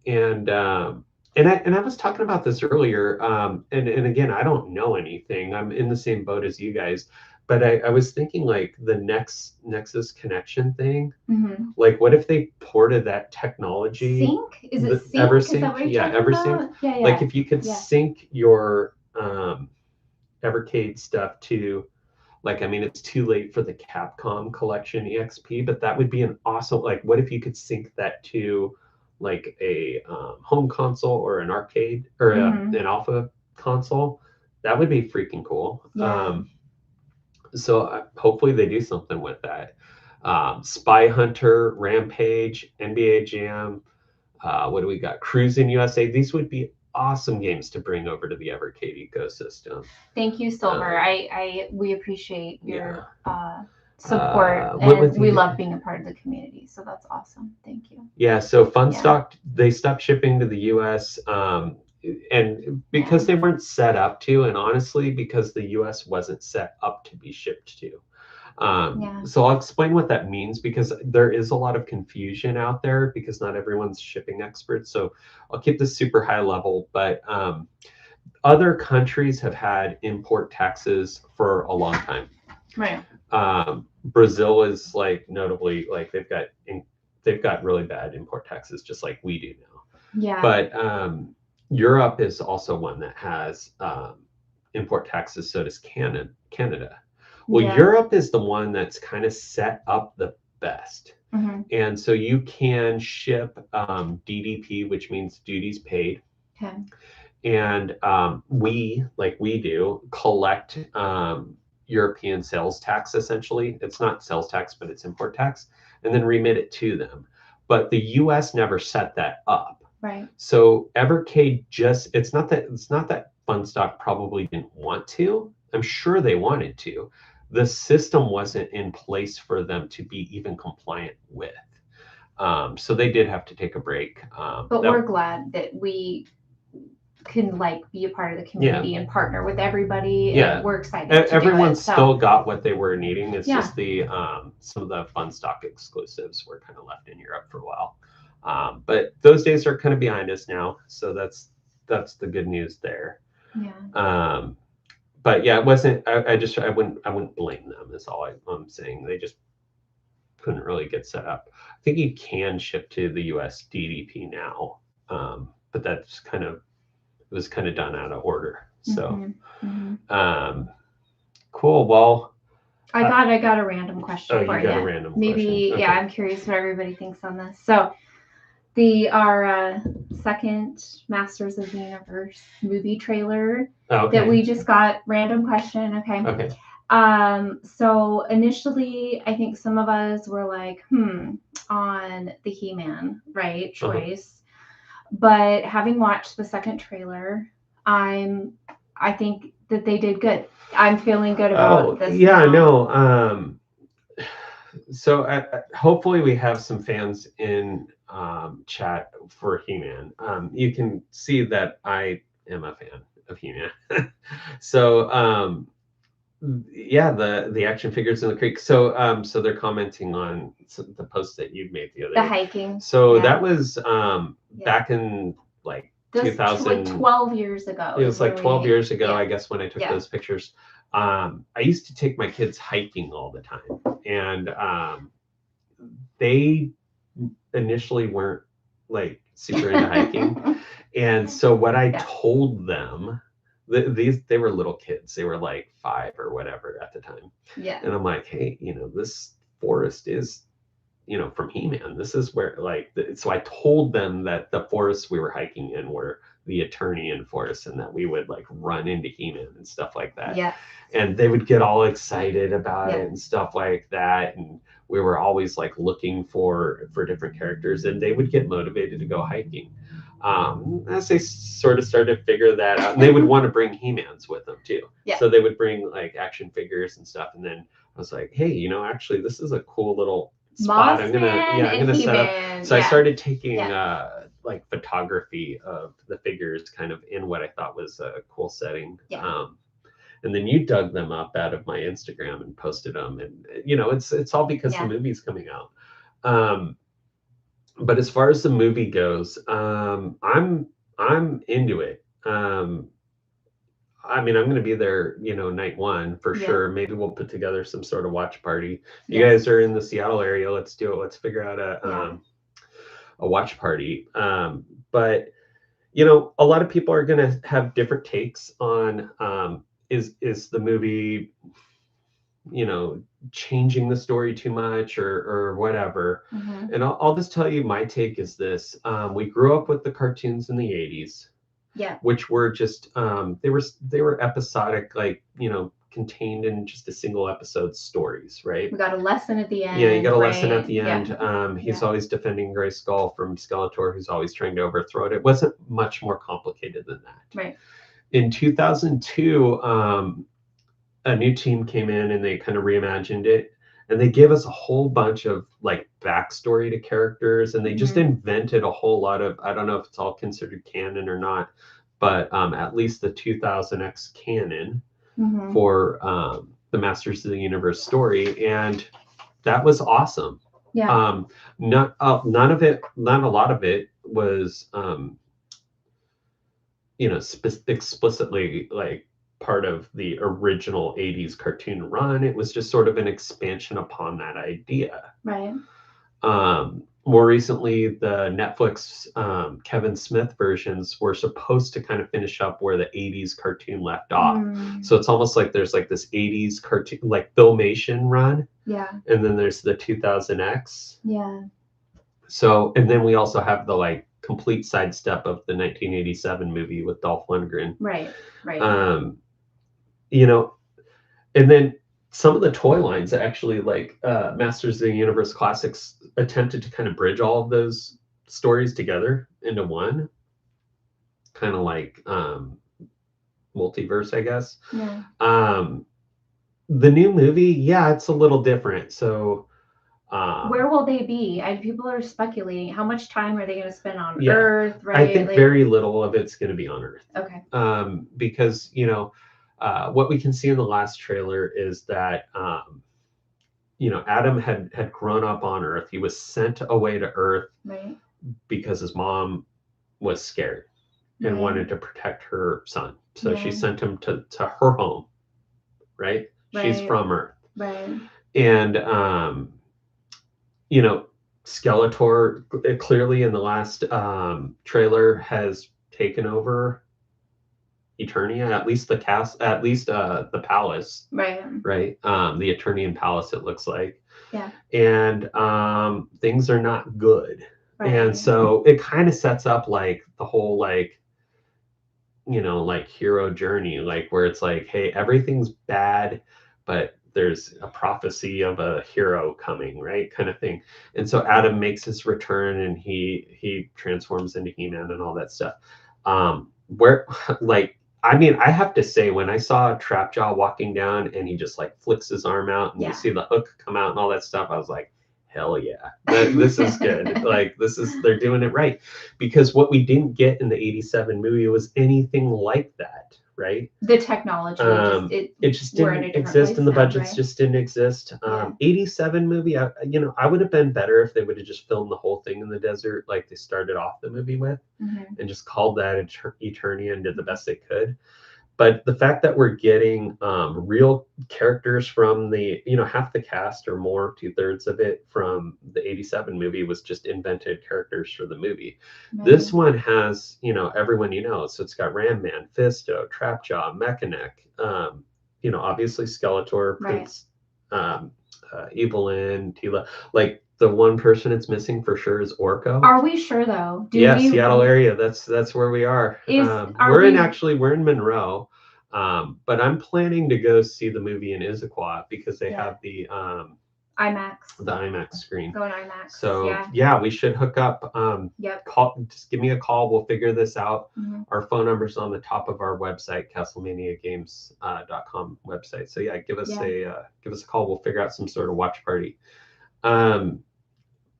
And I was talking about this earlier, and again, I don't know anything. I'm in the same boat as you guys, but I was thinking like the Nexus connection thing. Like, what if they ported that technology? Sync? Is it sync? Eversync? Yeah, Eversync. Yeah. Like, if you could sync your Evercade stuff to, like, I mean, it's too late for the Capcom Collection EXP, but that would be an awesome. Like, what if you could sync that to like a home console or an arcade or an alpha console? That would be freaking cool. So hopefully they do something with that. Spy Hunter, Rampage, NBA Jam, what do we got? Cruising USA. These would be awesome games to bring over to the Evercade ecosystem. Thank you, Silver. We appreciate your support, and we love being a part of the community. So that's awesome. Thank you. Yeah. So Funstock, they stopped shipping to the U.S. And because they weren't set up to, and honestly, because the U.S. wasn't set up to be shipped to. So I'll explain what that means, because there is a lot of confusion out there because not everyone's shipping experts. So I'll keep this super high level, but other countries have had import taxes for a long time. Right. Brazil is like notably, like they've got really bad import taxes, just like we do now. Yeah. But Europe is also one that has import taxes. So does Canada. Well, Europe is the one that's kind of set up the best. And so you can ship DDP, which means duties paid. Okay. And we do collect European sales tax, essentially. It's not sales tax, but it's import tax, and then remit it to them. But the US never set that up. Right. So Evercade it's not that Funstock probably didn't want to. I'm sure they wanted to. The system wasn't in place for them to be even compliant with. So they did have to take a break. But we're glad that we can like be a part of the community and partner with everybody. And we're excited. Everyone's still got what they were needing. It's just the some of the Funstock exclusives were kind of left in Europe for a while. But those days are kind of behind us now. So that's the good news there. Yeah. But yeah, it wasn't. I wouldn't blame them. Is all I'm saying. They just couldn't really get set up. I think you can ship to the US DDP now, but that's kind of was kind of done out of order. So, Mhm. Cool. Well, I got a random question for you got a random Maybe, question. yeah, Okay. I'm curious what everybody thinks on this. So, our second Masters of the Universe movie trailer Okay. that we just got, random question, okay? Okay. So initially, I think some of us were like, on the He-Man, right, choice. But having watched the second trailer, I think that they did good. I'm feeling good about this. Yeah, now. no. So hopefully we have some fans in chat for He-Man. You can see that I am a fan of He-Man. So yeah, the action figures in the creek. So so they're commenting on the post that you made the other The day. hiking. So yeah. that was back in like This 2000. like 12 years ago. It was like 12 years ago, yeah. I guess, when I took Yeah. those pictures. I used to take my kids hiking all the time, and they initially weren't like super into hiking. And so what I told them, they were little kids, they were like 5 or whatever at the time. Yeah. And I'm like, hey, this forest is, from He-Man. This is where so I told them that the forests we were hiking in were the Eternian forests, and that we would like run into He-Man and stuff like that. Yeah. And they would get all excited about it and stuff like that. And we were always like looking for different characters, and they would get motivated to go hiking. As they sort of started to figure that out, and they would want to bring He-Mans with them too. Yeah. So they would bring like action figures and stuff. And then I was like, hey, actually, this is a cool little spot. I'm gonna set up. So I started taking like photography of the figures, kind of in what I thought was a cool setting. And then you dug them up out of my Instagram and posted them, and it's all because the movie's coming out. But as far as the movie goes, I'm into it. I mean, I'm going to be there, night one for sure. Maybe we'll put together some sort of watch party. If you guys are in the Seattle area, let's do it. Let's figure out a watch party. But a lot of people are going to have different takes on is the movie, changing the story too much or whatever. And I'll just tell you, my take is this: we grew up with the cartoons in the 80s. Yeah. Which were just they were episodic, like, contained in just a single episode stories, right? We got a lesson at the end. Yeah, you got a lesson at the end. He's always defending Grayskull from Skeletor, who's always trying to overthrow it. It wasn't much more complicated than that. Right. In 2002, a new team came in and they kind of reimagined it. And they gave us a whole bunch of like backstory to characters, and they just invented a whole lot of, I don't know if it's all considered canon or not, but at least the 2000X canon for the Masters of the Universe story, and that was awesome. Yeah. Not a lot of it was explicitly like part of the original 80s cartoon run. It was just sort of an expansion upon that idea. Right. More recently, the Netflix Kevin Smith versions were supposed to kind of finish up where the 80s cartoon left off. So it's almost like there's like this 80s cartoon, like Filmation run. Yeah. And then there's the 2000X. Yeah. So, and then we also have the like complete sidestep of the 1987 movie with Dolph Lundgren. Right. Right. And then some of the toy lines actually, like Masters of the Universe Classics, attempted to kind of bridge all of those stories together into one, kind of like multiverse, I guess. Yeah. The new movie, it's a little different. So where will they be? People are speculating. How much time are they going to spend on Earth? Right? I think very little of it's going to be on Earth. Okay. Because what we can see in the last trailer is that Adam had grown up on Earth. He was sent away to Earth because his mom was scared and wanted to protect her son. So she sent him to her home. Right? She's from Earth. Right. And Skeletor clearly in the last trailer has taken over Eternia, at least the cast, at least the palace, Right. right? The Eternian palace, it looks like. Yeah. And things are not good. Right. And so it kind of sets up like the whole like, you know, like hero journey, like where it's like, hey, everything's bad, but there's a prophecy of a hero coming, right? Kind of thing. And so Adam makes his return and he transforms into He-Man and all that stuff. Where like I mean, I have to say, when I saw Trapjaw walking down and he just like flicks his arm out and Yeah. you see the hook come out and all that stuff, I was like, hell yeah, this is good. Like they're doing it right. Because what we didn't get in the 87 movie was anything like that, right? The technology, it just didn't exist and the budgets just didn't exist. 87 movie, I would have been better if they would have just filmed the whole thing in the desert like they started off the movie with, and just called that Eternia and did the best they could. But the fact that we're getting real characters from the, half the cast or more, 2/3 of it from the 87 movie was just invented characters for the movie. Right. This one has, everyone so it's got Ram Man, Fisto, Trapjaw, Mechanic, obviously Skeletor, Prince, Evelyn, Tila. Like, the one person it's missing for sure is Orko. Are we sure though? Seattle area. That's where we are. We're in Monroe, but I'm planning to go see the movie in Issaquah because they have the IMAX screen. Going IMAX. So we should hook up. Just give me a call. We'll figure this out. Our phone number's on the top of our website, castlemaniagames.com website. So give us a call. We'll figure out some sort of watch party.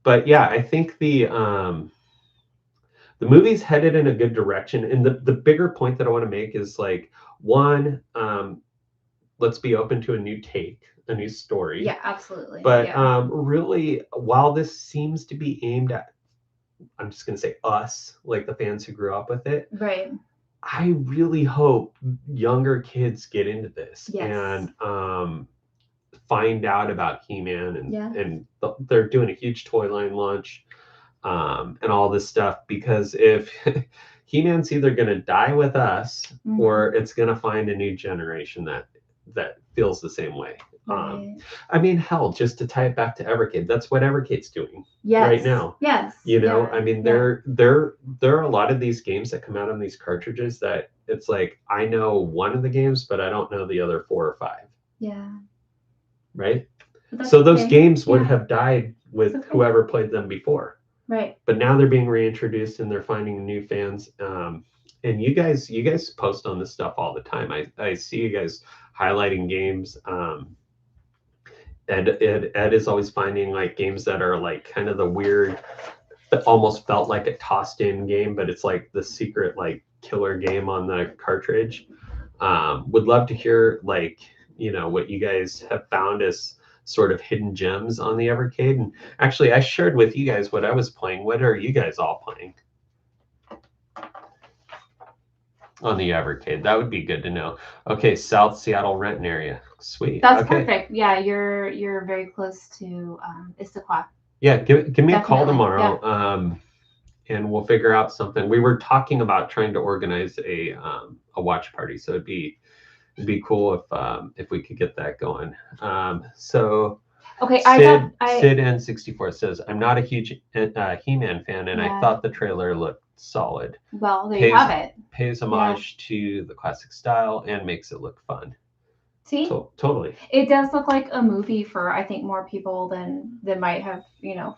But I think the movie's headed in a good direction. And the bigger point that I want to make is like, one, let's be open to a new take, a new story. Yeah, absolutely. But really, while this seems to be aimed at, I'm just going to say us, like the fans who grew up with it. Right. I really hope younger kids get into this and find out about He-Man and they're doing a huge toy line launch and all this stuff, because if He-Man's either going to die with us or it's going to find a new generation that feels the same way. Right. I mean, hell, just to tie it back to Evercade, that's what Evercade's doing right now. Yes. I mean, there are a lot of these games that come out on these cartridges that it's like, I know one of the games, but I don't know the other 4 or 5. Yeah. Right? So those games would have died with whoever played them before. Right. But now they're being reintroduced and they're finding new fans. And you guys post on this stuff all the time. I see you guys highlighting games. Ed is always finding like games that are like kind of the weird, that almost felt like a tossed in game, but it's like the secret like killer game on the cartridge. Would love to hear like, what you guys have found as sort of hidden gems on the Evercade. And actually, I shared with you guys what I was playing. What are you guys all playing on the Evercade? That would be good to know. Okay, South Seattle Renton area. Sweet. That's perfect. Yeah, you're very close to Issaquah. Yeah, give me a call tomorrow. And we'll figure out something. We were talking about trying to organize a watch party, so it'd be cool if we could get that going. So okay, Sid N64 says, I'm not a huge He-Man fan, and I thought the trailer looked solid. Well, there you have it. Pays homage to the classic style and makes it look fun. See? Totally. It does look like a movie for, I think, more people than might have,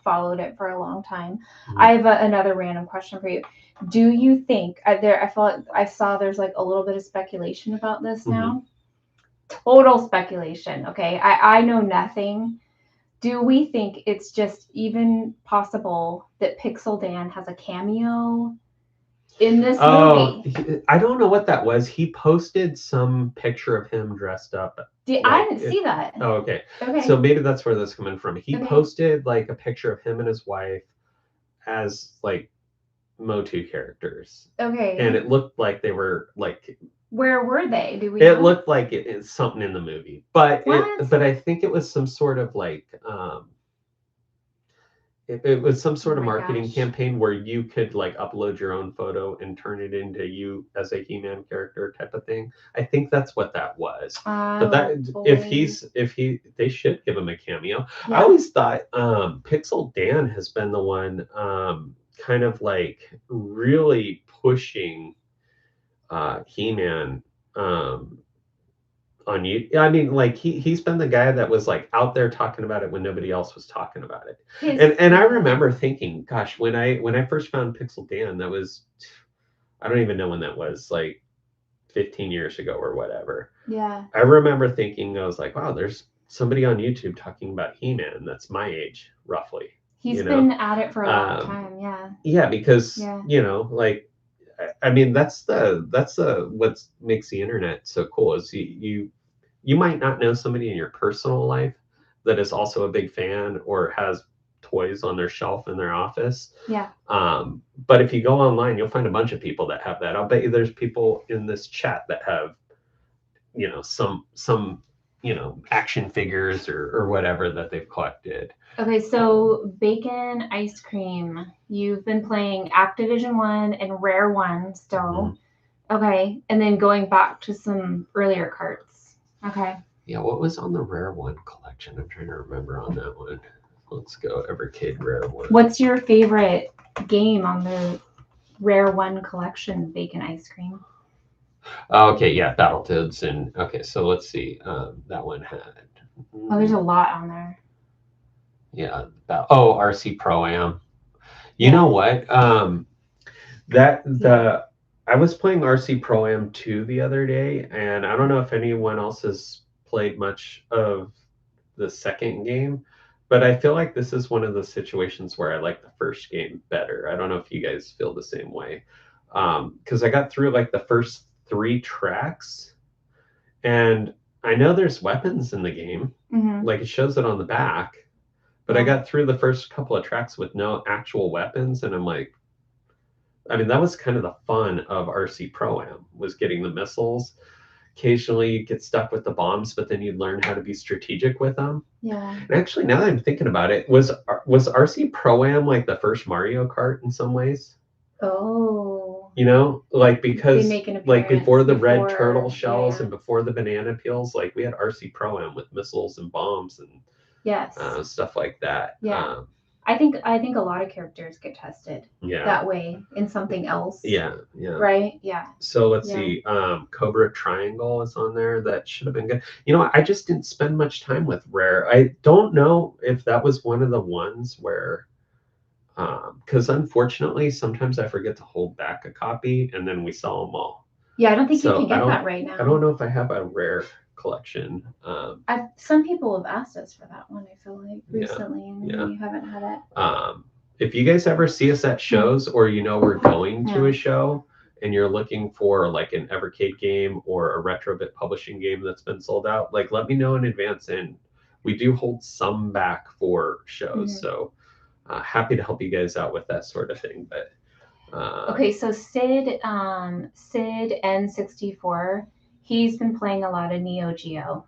followed it for a long time. I have another random question for you. Do you think I feel like I saw there's like a little bit of speculation about this now? Total speculation. Okay. I know nothing. Do we think it's just even possible that Pixel Dan has a cameo in this movie? I don't know what that was. He posted some picture of him dressed up. I didn't see that. Oh, okay. So maybe that's where that's coming from. He posted like a picture of him and his wife as like Motu characters. Okay. And it looked like they were like. Where were they? Do we? It looked like it's something in the movie, but I think it was some sort of like. it was some sort Oh of my marketing gosh. campaign where you could like upload your own photo and turn it into you as a He-Man character type of thing. I think that's what that was. But that Oh if they should give him a cameo. I yeah. always thought Pixel Dan has been the one kind of like really pushing He-Man on you. I mean, like he's been the guy that was like out there talking about it when nobody else was talking about it. And I remember thinking, gosh, when I first found Pixel Dan, that was, I don't even know when that was, like 15 years ago or whatever. Yeah. I remember thinking, I was like, wow, there's somebody on YouTube talking about He-Man that's my age, roughly. He's been at it for a long time, yeah. Yeah, because Yeah. you know, like I mean, that's the what makes the internet so cool is you might not know somebody in your personal life that is also a big fan or has toys on their shelf in their office. Yeah. But if you go online, you'll find a bunch of people that have that. I'll bet you there's people in this chat that have, you know, some you know, action figures or whatever that they've collected. Okay, so Bacon Ice Cream. You've been playing Activision 1 and Rare 1 still. Okay, and then going back to some earlier carts. Okay. Yeah, what was on the Rare 1 collection? I'm trying to remember on that one. Let's go Evercade Rare 1. What's your favorite game on the Rare 1 collection, Bacon Ice Cream? Okay, yeah, Battletoads. And okay, so let's see. That one had. Oh, there's a lot on there. Yeah. RC Pro-Am. You know what? I was playing RC Pro-Am 2 the other day, and I don't know if anyone else has played much of the second game, but I feel like this is one of the situations where I like the first game better. I don't know if you guys feel the same way. Because I got through like the first 3 tracks, and I know there's weapons in the game. Mm-hmm. Like it shows it on the back. But I got through the first couple of tracks with no actual weapons, and I'm like, I mean, that was kind of the fun of RC Pro-Am, was getting the missiles. Occasionally you get stuck with the bombs, but then you learn how to be strategic with them. Yeah. And actually, now that I'm thinking about it, was RC Pro-Am like the first Mario Kart in some ways? Oh. You know, like because like before the red turtle shells and before the banana peels, like we had RC Pro-Am with missiles and bombs and stuff like that. Yeah. I think a lot of characters get tested that way in something else. Yeah. Right? Yeah. So let's see. Cobra Triangle is on there. That should have been good. You know, I just didn't spend much time with Rare. I don't know if that was one of the ones where because unfortunately sometimes I forget to hold back a copy and then we sell them all. Yeah, I don't think you can get that right now. I don't know if I have a Rare collection. Some people have asked us for that one, I feel like, recently, and you haven't had it. If you guys ever see us at shows or you know we're going to a show and you're looking for like an Evercade game or a Retrobit publishing game that's been sold out, like let me know in advance, and we do hold some back for shows. So happy to help you guys out with that sort of thing. But okay, so Sid N64, he's been playing a lot of Neo Geo.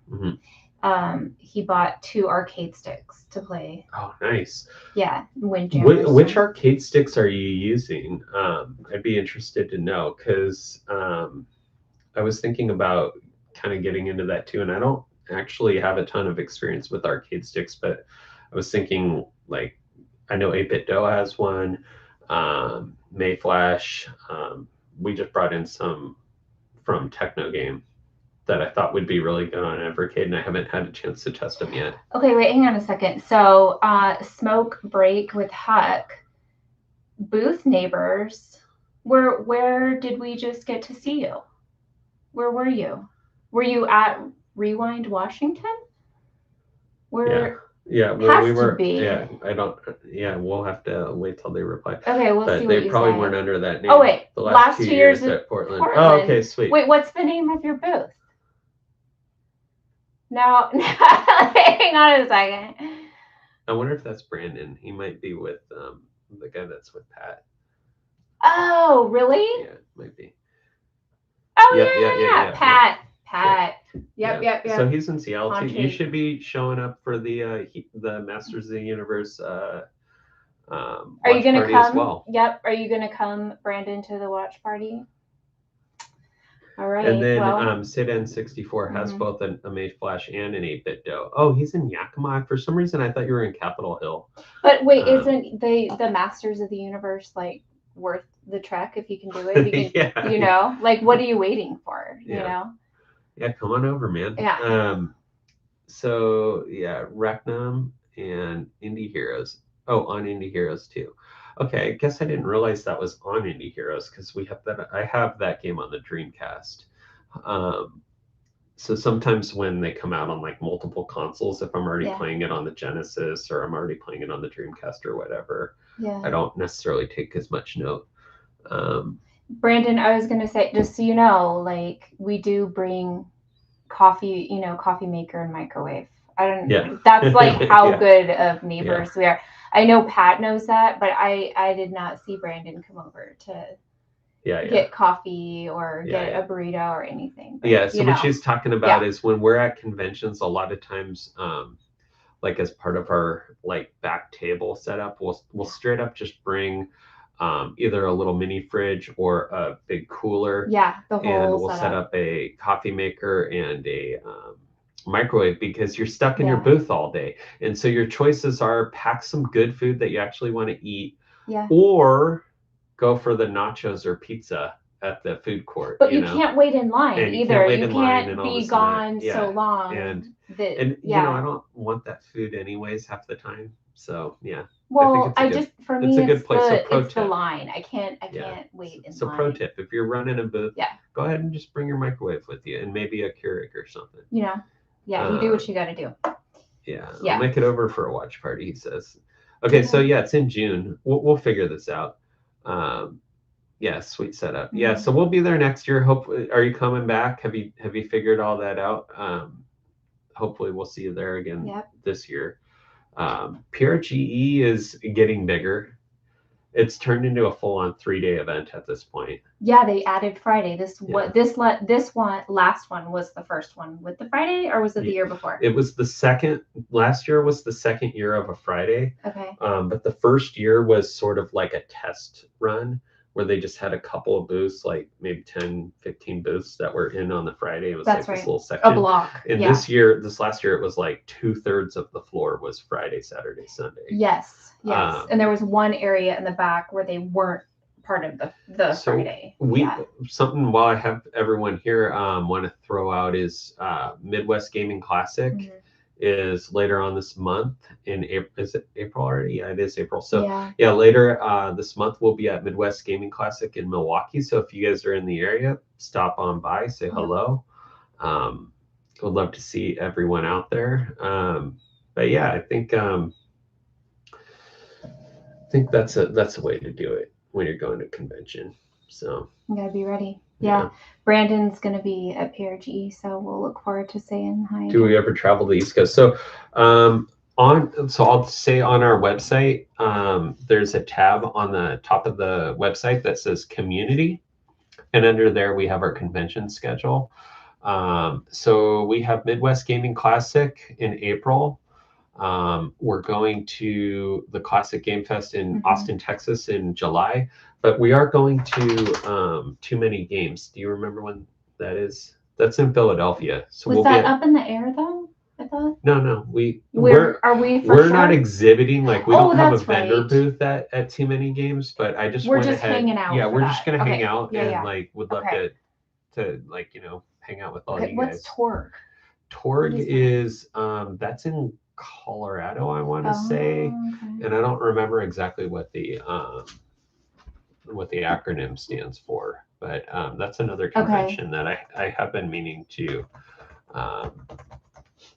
He bought 2 arcade sticks to play. Oh, nice. Yeah, which arcade sticks are you using? I'd be interested to know, because I was thinking about kind of getting into that too, and I don't actually have a ton of experience with arcade sticks, but I was thinking, like, I know 8-Bit Dough has one, Mayflash. We just brought in some from Techno Game that I thought would be really good on Evercade, and I haven't had a chance to test them yet. Okay, wait, hang on a second. So, Smoke Break with Huck, booth neighbors. Where did we just get to see you? Where were you? Were you at Rewind Washington? Yeah, well, we were. Yeah, I don't. Yeah, we'll have to wait till they reply. Okay, we'll see what you say. They probably weren't under that name. Oh wait, the last 2 years at Portland. Oh, okay, sweet. Wait, what's the name of your booth? Now, hang on a second. I wonder if that's Brandon. He might be with the guy that's with Pat. Oh, really? Yeah, might be. Oh, yeah. Pat. Yep. So he's in Seattle too. You should be showing up for the Masters of the Universe Are you gonna party come? as well. Yep. Are you gonna come, Brandon, to the watch party? All right. And then well, Sid N64 has Mhm. both a Mage Flash and an 8-bit DOE. Oh, he's in Yakima. For some reason, I thought you were in Capitol Hill. But wait, isn't the Masters of the Universe like worth the trek if you can do it? You can, Yeah. you know, like what are you waiting for? You Yeah. know? Yeah, come on over, man. Yeah. So yeah, Recnum and Indie Heroes. Oh, on Indie Heroes too. Okay, I guess I didn't realize that was on Indie Heroes because we have that. I have that game on the Dreamcast. Um, so sometimes when they come out on like multiple consoles, if I'm already Yeah. playing it on the Genesis or I'm already playing it on the Dreamcast or whatever, Yeah. I don't necessarily take as much note. Brandon, I was gonna say, just so you know, like we do bring coffee, you know, coffee maker and microwave. I don't. Yeah. That's like how Yeah. good of neighbors we are. I know Pat knows that, but I did not see Brandon come over to get coffee or get a burrito or anything. But, yeah. So what she's talking about is when we're at conventions, a lot of times, like as part of our like back table setup, we'll straight up just bring either a little mini fridge or a big cooler. Yeah, the whole and we'll set up a coffee maker and a microwave because you're stuck in your booth all day. And so your choices are pack some good food that you actually want to eat, or go for the nachos or pizza at the food court. But you can't wait in line and either. You can't be gone so long. And you know, I don't want that food anyways half the time. So yeah. Well, for me, it's a good place. It's the line. I can't wait in line. So pro tip: if you're running a booth, go ahead and just bring your microwave with you and maybe a Keurig or something. You know, you do what you got to do. Yeah, I'll make it over for a watch party. He says. Okay, so yeah, it's in June. We'll figure this out. Yeah, sweet setup. Mm-hmm. Yeah, so we'll be there next year. Are you coming back? Have you figured all that out? Hopefully, we'll see you there again this year. PRGE is getting bigger. It's turned into a full-on 3-day event at this point. Yeah, they added Friday. This last one was the first one with the Friday, or was it the year before? It was the second. Last year was the second year of a Friday. Okay. But the first year was sort of like a test run where they just had a couple of booths, like maybe 10, 15 booths that were in on the Friday. It was this little section. A block. And this last year, it was like 2/3 of the floor was Friday, Saturday, Sunday. Yes. And there was one area in the back where they weren't part of the Friday. Something while I have everyone here, want to throw out is Midwest Gaming Classic. Mm-hmm. Is later on this month in April. Is it April already? Yeah, it is April. So later this month we'll be at Midwest Gaming Classic in Milwaukee. So if you guys are in the area, stop on by, say hello. Would love to see everyone out there. But yeah, I think that's a way to do it when you're going to convention. So you gotta be ready. Yeah. Brandon's going to be at PRGE, so we'll look forward to saying hi. Do we ever travel the East Coast? So I'll say on our website, there's a tab on the top of the website that says community. And under there, we have our convention schedule. So we have Midwest Gaming Classic in April. We're going to the Classic Game Fest in Austin, Texas in July. But we are going to Too Many Games. Do you remember when that is? That's in Philadelphia. So was that up in the air though? I thought. No. We're not exhibiting. Like we don't have a vendor booth at Too Many Games. But I just went ahead. Hanging out. Yeah, we're just gonna hang out and like would love to like hang out with all you guys. What's Torg? Torg is that's in Colorado, I want to say, and I don't remember exactly what the acronym stands for, but that's another convention that I have been meaning to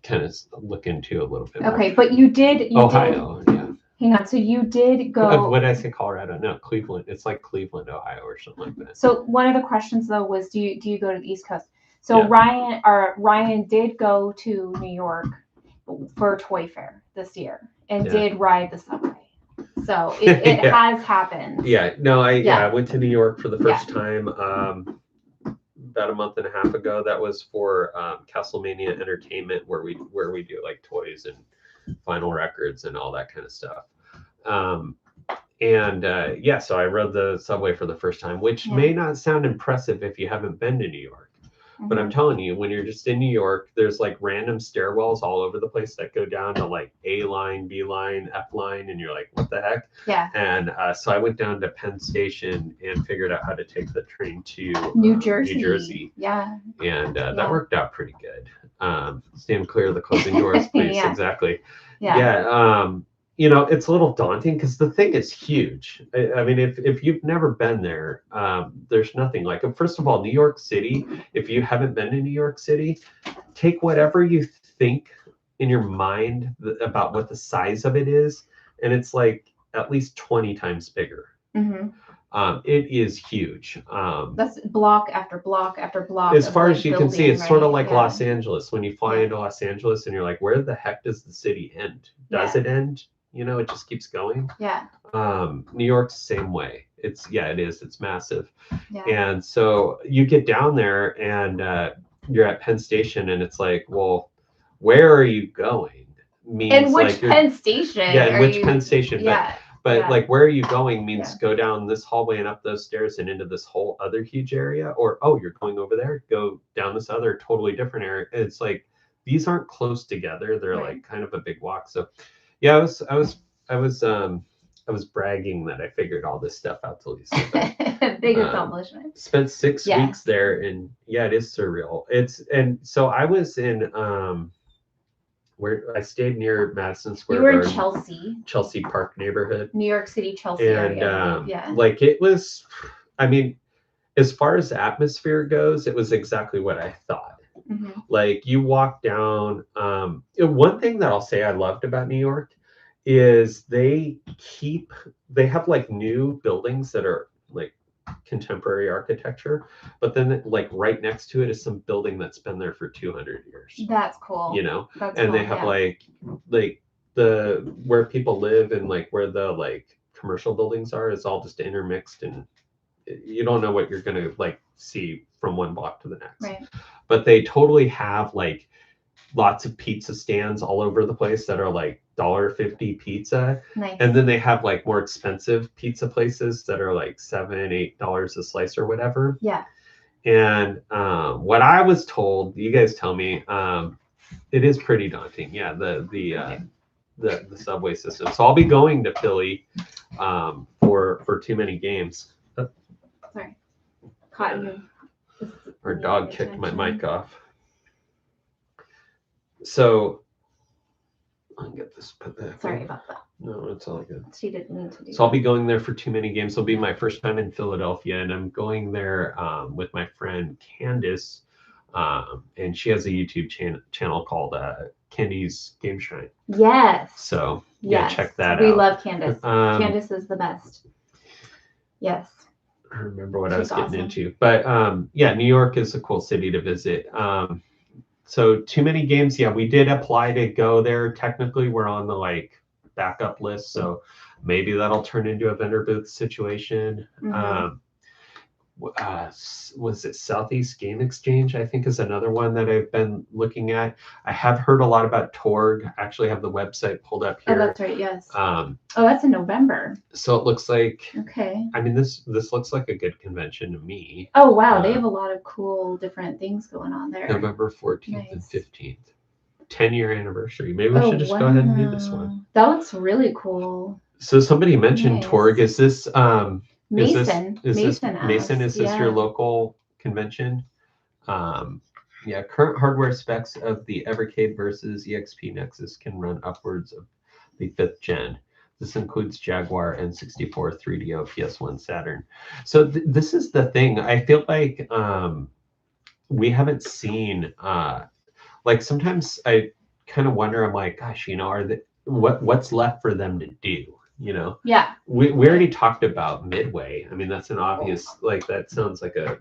kind of look into a little bit more. Okay, but you did Ohio, yeah. Hang on, so you did go. What did I say? Colorado? No, Cleveland. It's like Cleveland, Ohio, or something like that. So one of the questions though was, do you go to the East Coast? So Ryan did go to New York for Toy Fair this year and did ride the subway. So it has happened. Yeah, no, I went to New York for the first time about a month and a half ago. That was for Castlemania Entertainment, where we do like toys and vinyl records and all that kind of stuff. And yeah, so I rode the subway for the first time, which may not sound impressive if you haven't been to New York. But I'm telling you, when you're just in New York, there's like random stairwells all over the place that go down to like A line, B line, F line, and you're like, what the heck? Yeah. And so I went down to Penn Station and figured out how to take the train to New Jersey. New Jersey. Yeah. And that worked out pretty good. Stand clear of the closing doors, please. Yeah. Exactly. Yeah. You know, it's a little daunting because the thing is huge. I mean, if you've never been there, there's nothing like it. First of all, New York City, if you haven't been to New York City, take whatever you think in your mind about what the size of it is, and it's like at least 20 times bigger. It is huge. That's block after block after block. As far as you can see, it's sort of like yeah. Los Angeles. When you fly into Los Angeles and you're like, where the heck does the city end? Does it end? You know, it just keeps going. Yeah. New York's the same way. It is. It's massive. Yeah. And so you get down there and you're at Penn Station and it's like, well, where are you going? Means and which like Penn Station? Yeah, and which Penn Station? Yeah. But like, where are you going means go down this hallway and up those stairs and into this whole other huge area. Or, oh, you're going over there, go down this other totally different area. It's like, these aren't close together. They're like kind of a big walk. So yeah, I was bragging that I figured all this stuff out to Lisa. Big accomplishment. Spent 6 weeks there and it is surreal. And so I was in, where I stayed near Madison Square Garden. You were in Chelsea Park neighborhood. New York City, Chelsea and, area. Like it was, I mean, as far as atmosphere goes, it was exactly what I thought. Like you walk down, one thing that I'll say I loved about New York is they have like new buildings that are like contemporary architecture, but then like right next to it is some building that's been there for 200 years. That's cool. You know, that's and cool, they have like the where people live and like where the like commercial buildings are is all just intermixed, and you don't know what you're gonna like see from one block to the next. Right. But they totally have like lots of pizza stands all over the place that are like $1.50 pizza. Nice. And then they have like more expensive pizza places that are like $7-8 a slice or whatever. Yeah. And what I was told, you guys tell me, it is pretty daunting. Yeah, the subway system. So I'll be going to Philly for too many games. Sorry. Cotton. Our dog kicked my mic off. So I'll get this put there. Sorry about that. No, it's all good. She didn't mean to do So I'll be going there for too many games. It'll be my first time in Philadelphia, and I'm going there with my friend Candace, and she has a YouTube channel called Candy's Game Shrine. Yes. So yeah, check that out. We love Candace. Candace is the best. Yes. I remember what I was getting into, but yeah, New York is a cool city to visit. So too many games. Yeah, we did apply to go there. Technically, we're on the like backup list, so maybe that'll turn into a vendor booth situation. Was it Southeast Game Exchange? I think is another one that I've been looking at. I have heard a lot about Torg. I actually have the website pulled up here. Oh, that's right. Yes. That's in November. So it looks like. Okay. I mean, this looks like a good convention to me. Oh wow, they have a lot of cool different things going on there. November 14th and 15th. 10-year anniversary. Maybe we should just go ahead and do this one. That looks really cool. So somebody mentioned Torg. Is this Mason? Is this your local convention? Yeah, current hardware specs of the Evercade versus EXP Nexus can run upwards of the 5th gen. This includes Jaguar N64, 3DO, PS1, Saturn. So this is the thing. I feel like we haven't seen. Like sometimes I kind of wonder. I'm like, gosh, you know, what's left for them to do? You know? Yeah. We already talked about Midway. I mean, that's an obvious, like, that sounds like a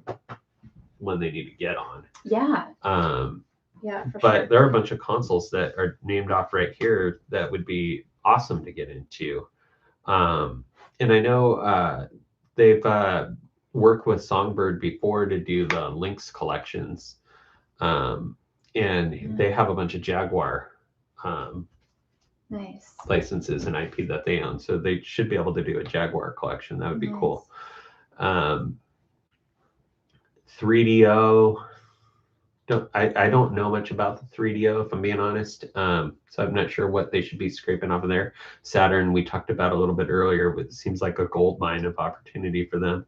one they need to get on. Yeah. Yeah, but there are a bunch of consoles that are named off right here that would be awesome to get into. And I know they've worked with Songbird before to do the Lynx collections. And they have a bunch of Jaguar Nice. licenses and IP that they own. So they should be able to do a Jaguar collection. That would be cool. 3DO. I don't know much about the 3DO, if I'm being honest. So I'm not sure what they should be scraping off of there. Saturn, we talked about a little bit earlier, but it seems like a gold mine of opportunity for them.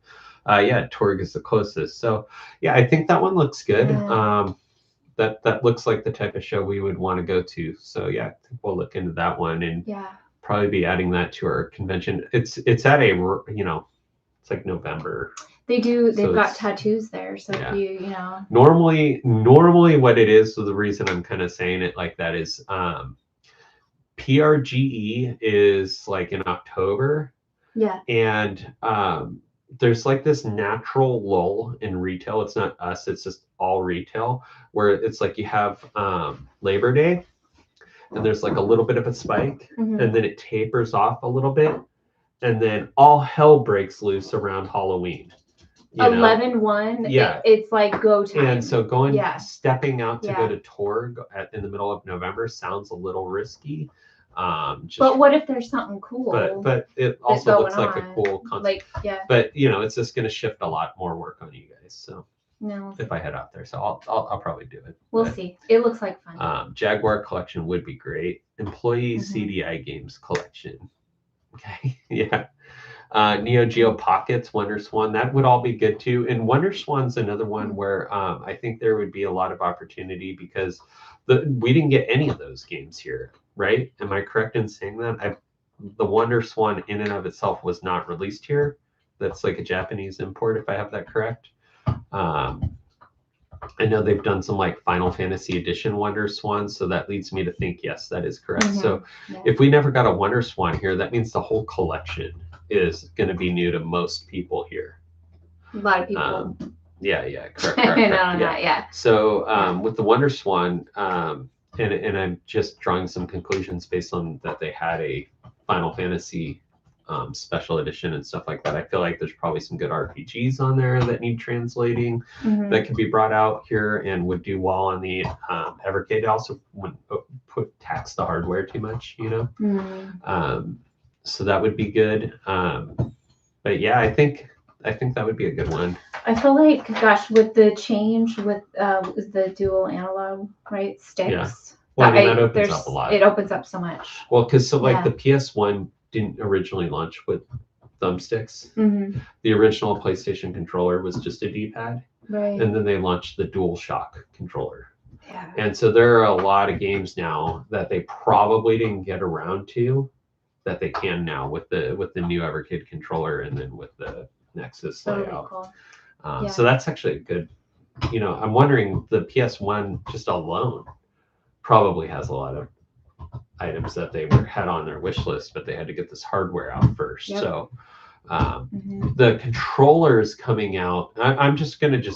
Yeah, Torg is the closest. So yeah, I think that one looks good. Yeah. That looks like the type of show we would want to go to. So yeah, I think we'll look into that one and probably be adding that to our convention. It's at a, you know, it's like November. They've got tattoos there. So if you know. Normally what it is, so the reason I'm kind of saying it like that is PRGE is like in October. Yeah. And there's like this natural lull in retail. It's not us, it's just all retail, where it's like you have Labor Day and there's like a little bit of a spike and then it tapers off a little bit and then all hell breaks loose around Halloween. 11/1, yeah, it's like go time. And so stepping out to go to Torg in the middle of November sounds a little risky. But what if there's something cool? But it also looks like a cool concept. But you know, it's just going to shift a lot more work on you guys. So if I head out there, so I'll probably do it. We'll see. It looks like fun. Jaguar collection would be great. Employee CDI games collection. Okay, yeah. Neo Geo Pockets, Wonder Swan, that would all be good too. And Wonder Swan's another one where I think there would be a lot of opportunity because we didn't get any of those games here, right? Am I correct in saying that? The Wonder Swan in and of itself was not released here. That's like a Japanese import, if I have that correct. I know they've done some like Final Fantasy Edition Wonder Swans, so that leads me to think, yes, that is correct. So if we never got a Wonder Swan here, that means the whole collection is going to be new to most people here. A lot of people. Correct. Yeah. So with the Wonder Swan, and I'm just drawing some conclusions based on that they had a Final Fantasy special edition and stuff like that. I feel like there's probably some good RPGs on there that need translating that could be brought out here and would do well on the Evercade. Also wouldn't tax the hardware too much, you know. So that would be good. But yeah, I think that would be a good one. I feel like, gosh, with the change with the dual analog, right, sticks. Yeah. Well, that opens up a lot. It opens up so much. Well, because the PS1 didn't originally launch with thumbsticks. The original PlayStation controller was just a D-pad. Right. And then they launched the DualShock controller. Yeah. And so there are a lot of games now that they probably didn't get around to that they can now with the new Evercade controller and then with the Nexus layout. Cool. So that's actually a good, you know, I'm wondering the PS1 just alone probably has a lot of items that they had on their wish list, but they had to get this hardware out first. So the controllers coming out, I'm just going to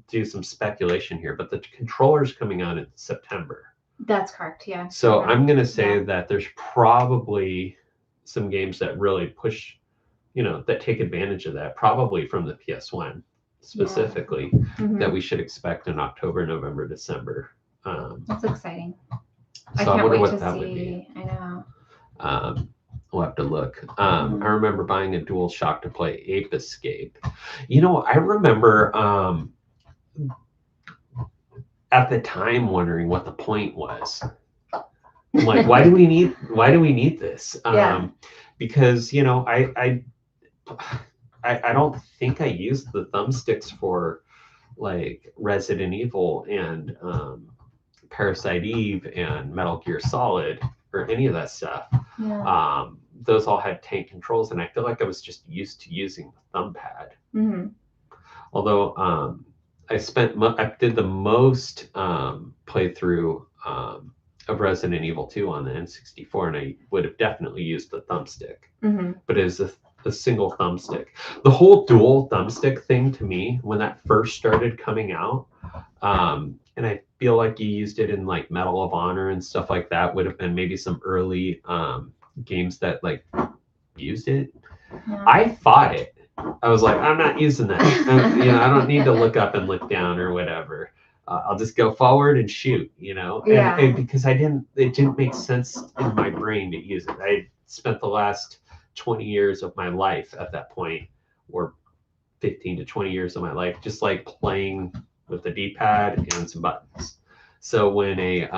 do some speculation here, but the controllers coming out in September. That's correct. Yeah. So I'm going to say that there's probably some games that really push, you know, that take advantage of that, probably from the PS1 specifically, that we should expect in October, November, December. That's exciting. So I wonder what that would be. I know. We'll have to look. I remember buying a DualShock to play Ape Escape. You know, I remember at the time wondering what the point was. Like, why do we need this? Because, you know, I don't think I used the thumbsticks for like Resident Evil and Parasite Eve and Metal Gear Solid or any of that stuff. Those all had tank controls, and I feel like I was just used to using the thumb pad. Although I did the most playthrough of Resident Evil 2 on the N64, and I would have definitely used the thumbstick. But it was a single thumbstick. The whole dual thumbstick thing to me, when that first started coming out, and I feel like you used it in like Medal of Honor and stuff like that, would have been maybe some early games that like used it. I fought it. I was like, I'm not using that. You know, I don't need to look up and look down or whatever. I'll just go forward and shoot, and because it didn't make sense in my brain to use it. I spent the last 20 years of my life at that point, or 15 to 20 years of my life, just like playing with the D-pad and some buttons. So when a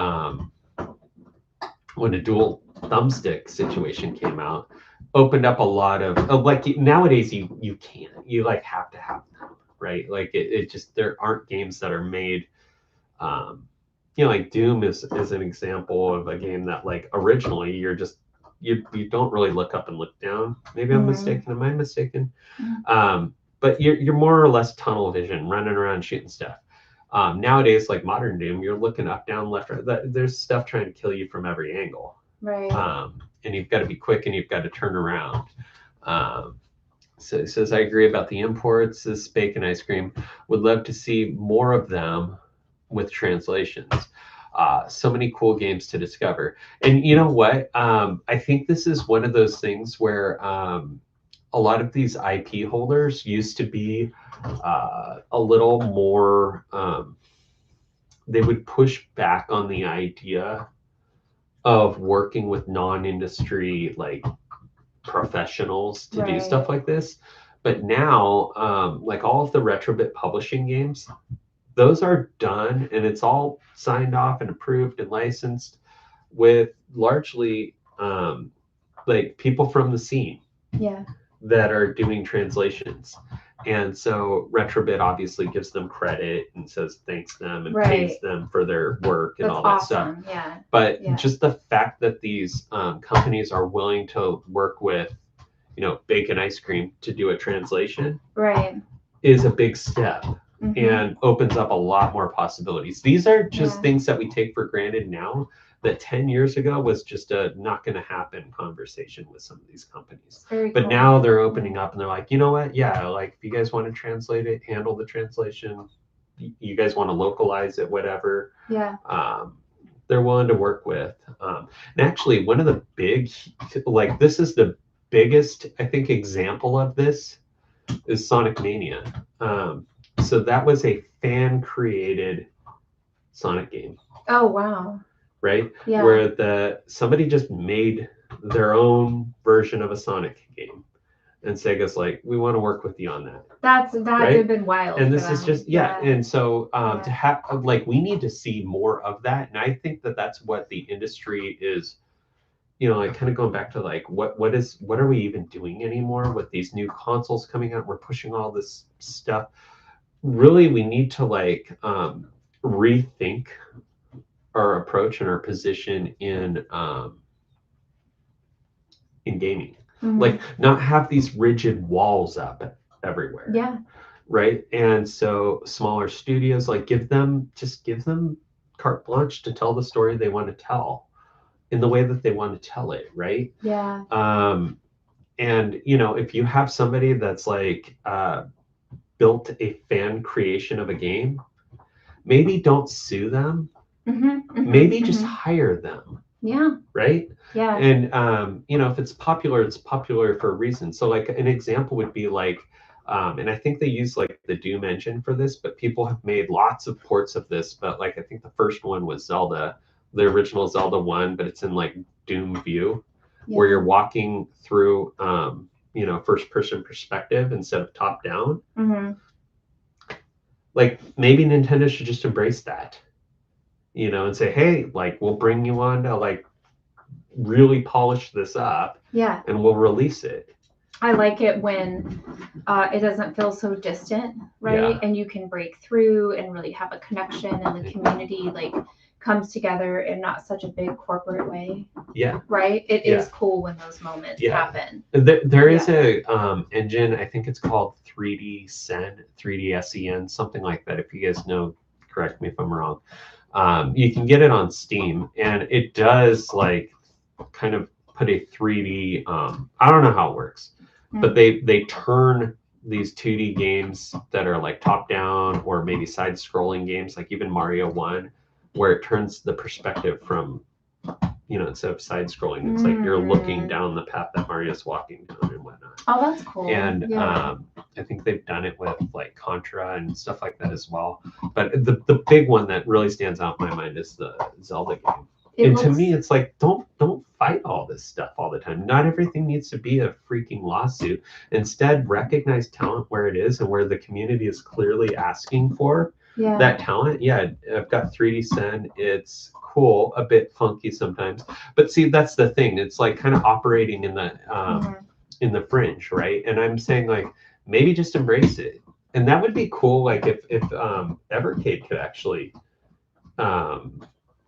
dual thumbstick situation came out, opened up a lot of like nowadays you can't, you like have to have them, right? Like it just, there aren't games that are made, like Doom is an example of a game that like originally you're just, you don't really look up and look down. Maybe I'm mistaken. Am I mistaken? But you're more or less tunnel vision, running around shooting stuff. Nowadays, like modern Doom, you're looking up, down, left, right. There's stuff trying to kill you from every angle. Right. And you've got to be quick and you've got to turn around. So it says, I agree about the imports. This bacon ice cream. Would love to see more of them with translations. So many cool games to discover. And you know what? I think this is one of those things where a lot of these IP holders used to be a little more, they would push back on the idea of working with non-industry like professionals to do stuff like this. But now, like all of the Retrobit publishing games, those are done and it's all signed off and approved and licensed with largely like people from the scene that are doing translations. And so Retrobit obviously gives them credit and says thanks them and pays them for their work and all that stuff. But just the fact that these companies are willing to work with, Bacon Ice Cream to do a translation is a big step. And opens up a lot more possibilities. These are just things that we take for granted now, that 10 years ago was just a not going to happen conversation with some of these companies. But now they're opening up and they're like, you know what? Yeah, like if you guys want to translate it, handle the translation, you guys want to localize it, whatever. They're willing to work with. And actually, one of the big, like this is the biggest, I think, example of this is Sonic Mania. So that was a fan-created Sonic game. Oh, wow. Right? Yeah. Where somebody just made their own version of a Sonic game. And Sega's like, we want to work with you on that. That would have been wild. And this is just, And so to have, like, we need to see more of that. And I think that that's what the industry is, like kind of going back to like, what are we even doing anymore with these new consoles coming out? We're pushing all this stuff. Really, we need to like rethink our approach and our position in gaming. Like not have these rigid walls up everywhere. Right. And so smaller studios, like give them carte blanche to tell the story they want to tell in the way that they want to tell it. Right. And if you have somebody that's like built a fan creation of a game, maybe don't sue them. Maybe just hire them. Right. And if it's popular for a reason. So like an example would be like, and I think they use like the Doom engine for this, but people have made lots of ports of this. But like I think the first one was Zelda, the original Zelda 1, but it's in like Doom view, where you're walking through first person perspective instead of top down. Like maybe Nintendo should just embrace that, and say, hey, like we'll bring you on to like really polish this up, and we'll release it. I like it when it doesn't feel so distant, right? And you can break through and really have a connection, and the community like comes together in not such a big corporate way. Right? It is cool when those moments happen. There is a engine, I think it's called 3D Sen, something like that. If you guys know, correct me if I'm wrong. You can get it on Steam, and it does like kind of put a 3D, I don't know how it works, but they turn these 2D games that are like top down or maybe side scrolling games, like even Mario 1, where it turns the perspective from, instead of side scrolling, it's like you're looking down the path that Mario's walking down and whatnot. Oh, that's cool. And I think they've done it with like Contra and stuff like that as well. But the big one that really stands out in my mind is the Zelda game. And to me, it's like, don't fight all this stuff all the time. Not everything needs to be a freaking lawsuit. Instead, recognize talent where it is and where the community is clearly asking for that talent. Yeah, I've got 3D Sen. It's cool, a bit funky sometimes. But see, that's the thing. It's like kind of operating in the fringe, right? And I'm saying like, maybe just embrace it. And that would be cool. Like if Evercade could actually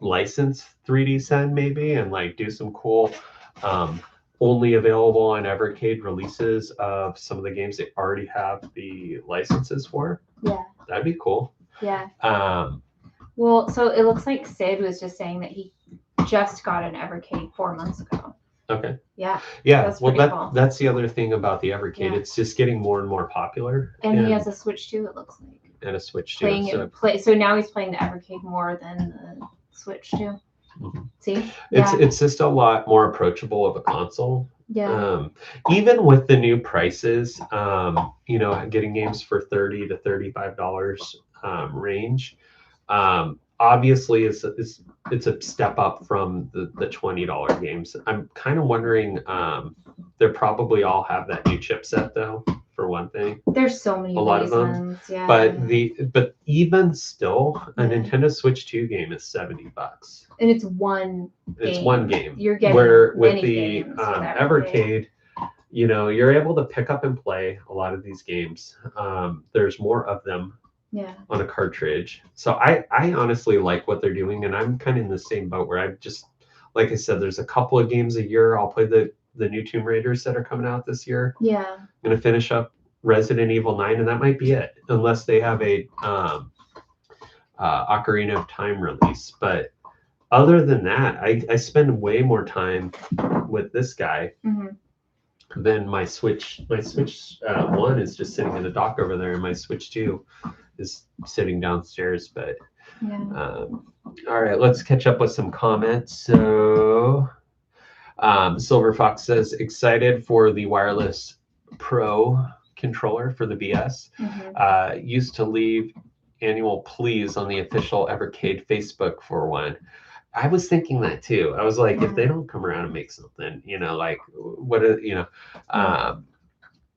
license 3D Sen maybe and like do some cool only available on Evercade releases of some of the games they already have the licenses for. Yeah. That'd be cool. Yeah. Well, so it looks like Sid was just saying that he just got an Evercade 4 months ago. Okay. Yeah. Yeah. Well, that's the other thing about the Evercade. Yeah. It's just getting more and more popular. And he has a Switch too, it looks like. And a Switch too. So now he's playing the Evercade more than the Switch too. Mm-hmm. See? It's just a lot more approachable of a console. Yeah. Even with the new prices, you know, getting games for $30 to $35 range, obviously it's a step up from the $20 games. I'm kind of wondering, they probably all have that new chipset though, for one thing. There's so many reasons, yeah. But even still, a Nintendo Switch 2 game is $70. And it's one game. It's one game. You're getting where with many the games with Evercade, you know, you're able to pick up and play a lot of these games. There's more of them on a cartridge. So I honestly like what they're doing, and I'm kind of in the same boat where I've just, like I said, there's a couple of games a year. I'll play the new Tomb Raiders that are coming out this year. Yeah. I'm going to finish up Resident Evil 9, and that might be it, unless they have a Ocarina of Time release. But other than that, I spend way more time with this guy than my Switch. My Switch 1 is just sitting in the dock over there, and my Switch 2 is sitting downstairs. But all right, let's catch up with some comments. So Silver Fox says, excited for the wireless Pro controller for the BS. Used to leave annual pleas on the official Evercade Facebook for one. I was thinking that too. I was like, if they don't come around and make something, you know, like what, you know,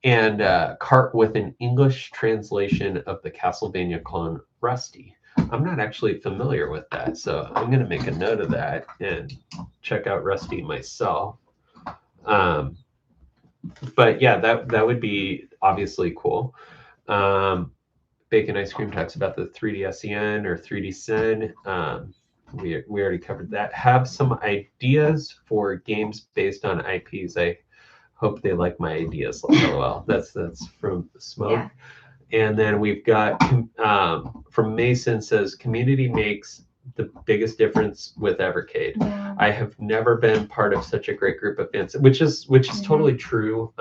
and cart with an English translation of the Castlevania clone Rusty. I'm not actually familiar with that, so I'm going to make a note of that and check out Rusty myself. But yeah, that would be obviously cool. Bacon Ice Cream talks about the 3D SEN or 3D Sen. We already covered that. Have some ideas for games based on IPs. I hope they like my ideas. LOL. That's from Smoke. Yeah. And then we've got from Mason says, community makes the biggest difference with Evercade. Yeah. I have never been part of such a great group of fans, which is totally true.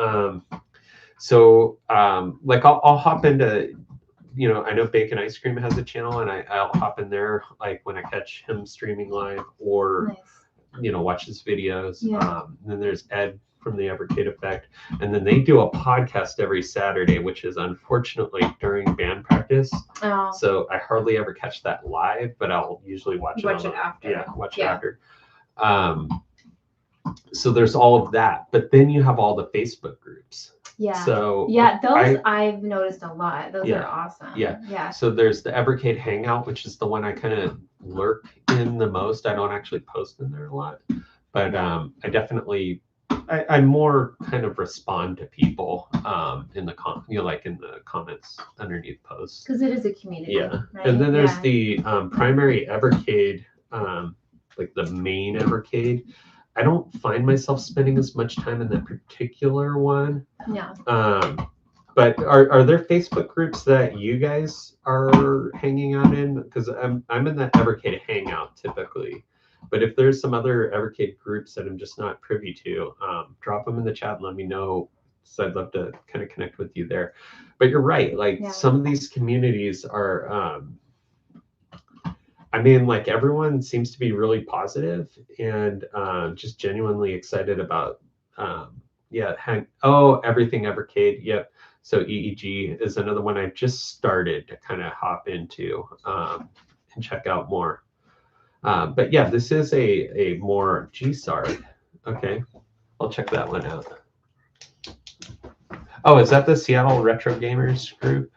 So like I'll hop into, you know, I know Bacon Ice Cream has a channel, and I'll hop in there like when I catch him streaming live or you know, watch his videos. Yeah. And then there's Ed from the Evercade Effect, and then they do a podcast every Saturday, which is unfortunately during band practice. Oh. So I hardly ever catch that live, but I'll usually watch it after. Yeah, watch it after. So there's all of that, but then you have all the Facebook groups. Yeah. So those I've noticed a lot. Those are awesome. Yeah. Yeah. So there's the Evercade Hangout, which is the one I kind of lurk in the most. I don't actually post in there a lot, but I definitely I more kind of respond to people in the in the comments underneath posts, because it is a community. Yeah. Right? And then there's the primary Evercade, like the main Evercade. I don't find myself spending as much time in that particular one. Yeah. But are there Facebook groups that you guys are hanging out in? Because I'm in that Evercade Hangout typically. But if there's some other Evercade groups that I'm just not privy to, drop them in the chat and let me know. So I'd love to kind of connect with you there. But you're right. Like some of these communities are, I mean, like everyone seems to be really positive and just genuinely excited about, everything Evercade. Yep. So EEG is another one I just started to kind of hop into and check out more. But yeah, this is a more GSARG. Okay, I'll check that one out. Oh, is that the Seattle Retro Gamers group?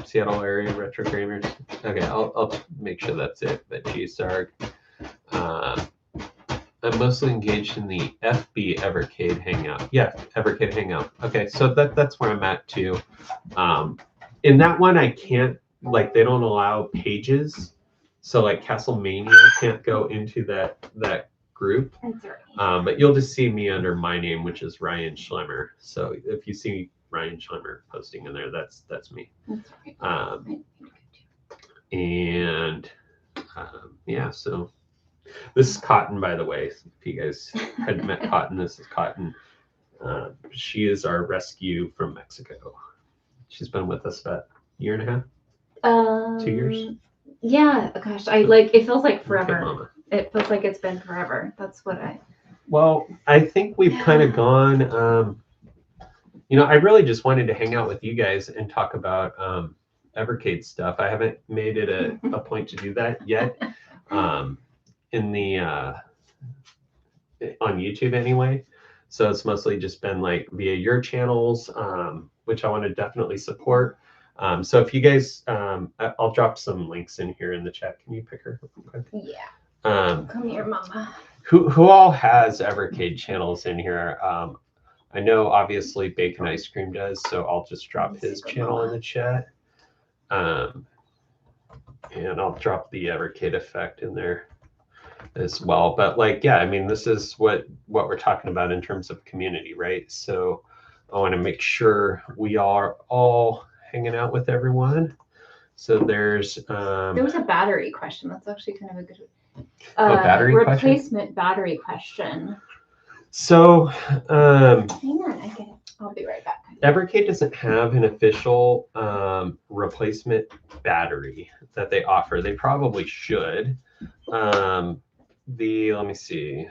Seattle area Retro Gamers. Okay, I'll make sure that's it. But GSARG. I'm mostly engaged in the FB Evercade Hangout. Yeah, Evercade Hangout. Okay, so that's where I'm at too. In that one, I can't, like, they don't allow pages. So like Castlemania can't go into that group. That's right. But you'll just see me under my name, which is Ryan Schlemmer. So if you see Ryan Schlemmer posting in there, that's me. That's right. And yeah, so this is Cotton, by the way. If you guys hadn't met Cotton, this is Cotton. She is our rescue from Mexico. She's been with us about a year and a half, 2 years. Yeah, gosh, it feels like forever. Okay, Mama. It feels like it's been forever. That's what Well, I think we've kind of gone, I really just wanted to hang out with you guys and talk about Evercade stuff. I haven't made it a point to do that yet. In the on YouTube anyway. So it's mostly just been like via your channels, which I want to definitely support. So if you guys, I'll drop some links in here in the chat. Can you pick her? Okay. Yeah. Come here, Mama. Who all has Evercade channels in here? I know obviously Bacon Ice Cream does, so I'll just drop his channel in the chat. And I'll drop the Evercade effect in there as well. But like, yeah, I mean, this is what we're talking about in terms of community, right? So I want to make sure we are all hanging out with everyone. So there was a battery question. That's actually kind of a good battery replacement battery question. So hang on, I'll be right back. Evercade doesn't have an official replacement battery that they offer. They probably should. Let me see.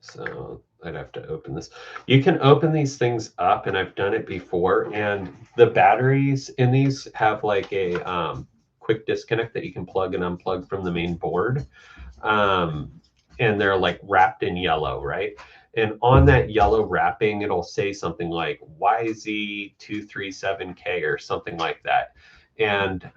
So I'd have to open this. You can open these things up, and I've done it before. And the batteries in these have like a quick disconnect that you can plug and unplug from the main board. And they're like wrapped in yellow, right? And on that yellow wrapping, it'll say something like YZ237K or something like that. And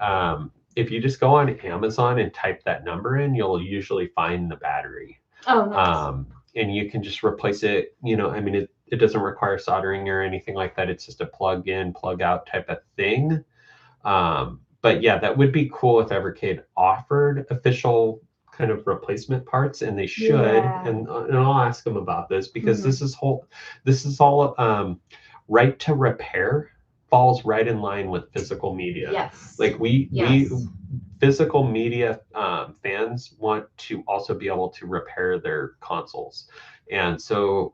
if you just go on Amazon and type that number in, you'll usually find the battery. Oh, nice. And you can just replace it. I mean, it doesn't require soldering or anything like that. It's just a plug in, plug out type of thing. But yeah, that would be cool if Evercade offered official kind of replacement parts, and they should. Yeah. And I'll ask them about this because this is all right to repair falls right in line with physical media. Yes. Like we physical media fans want to also be able to repair their consoles. And so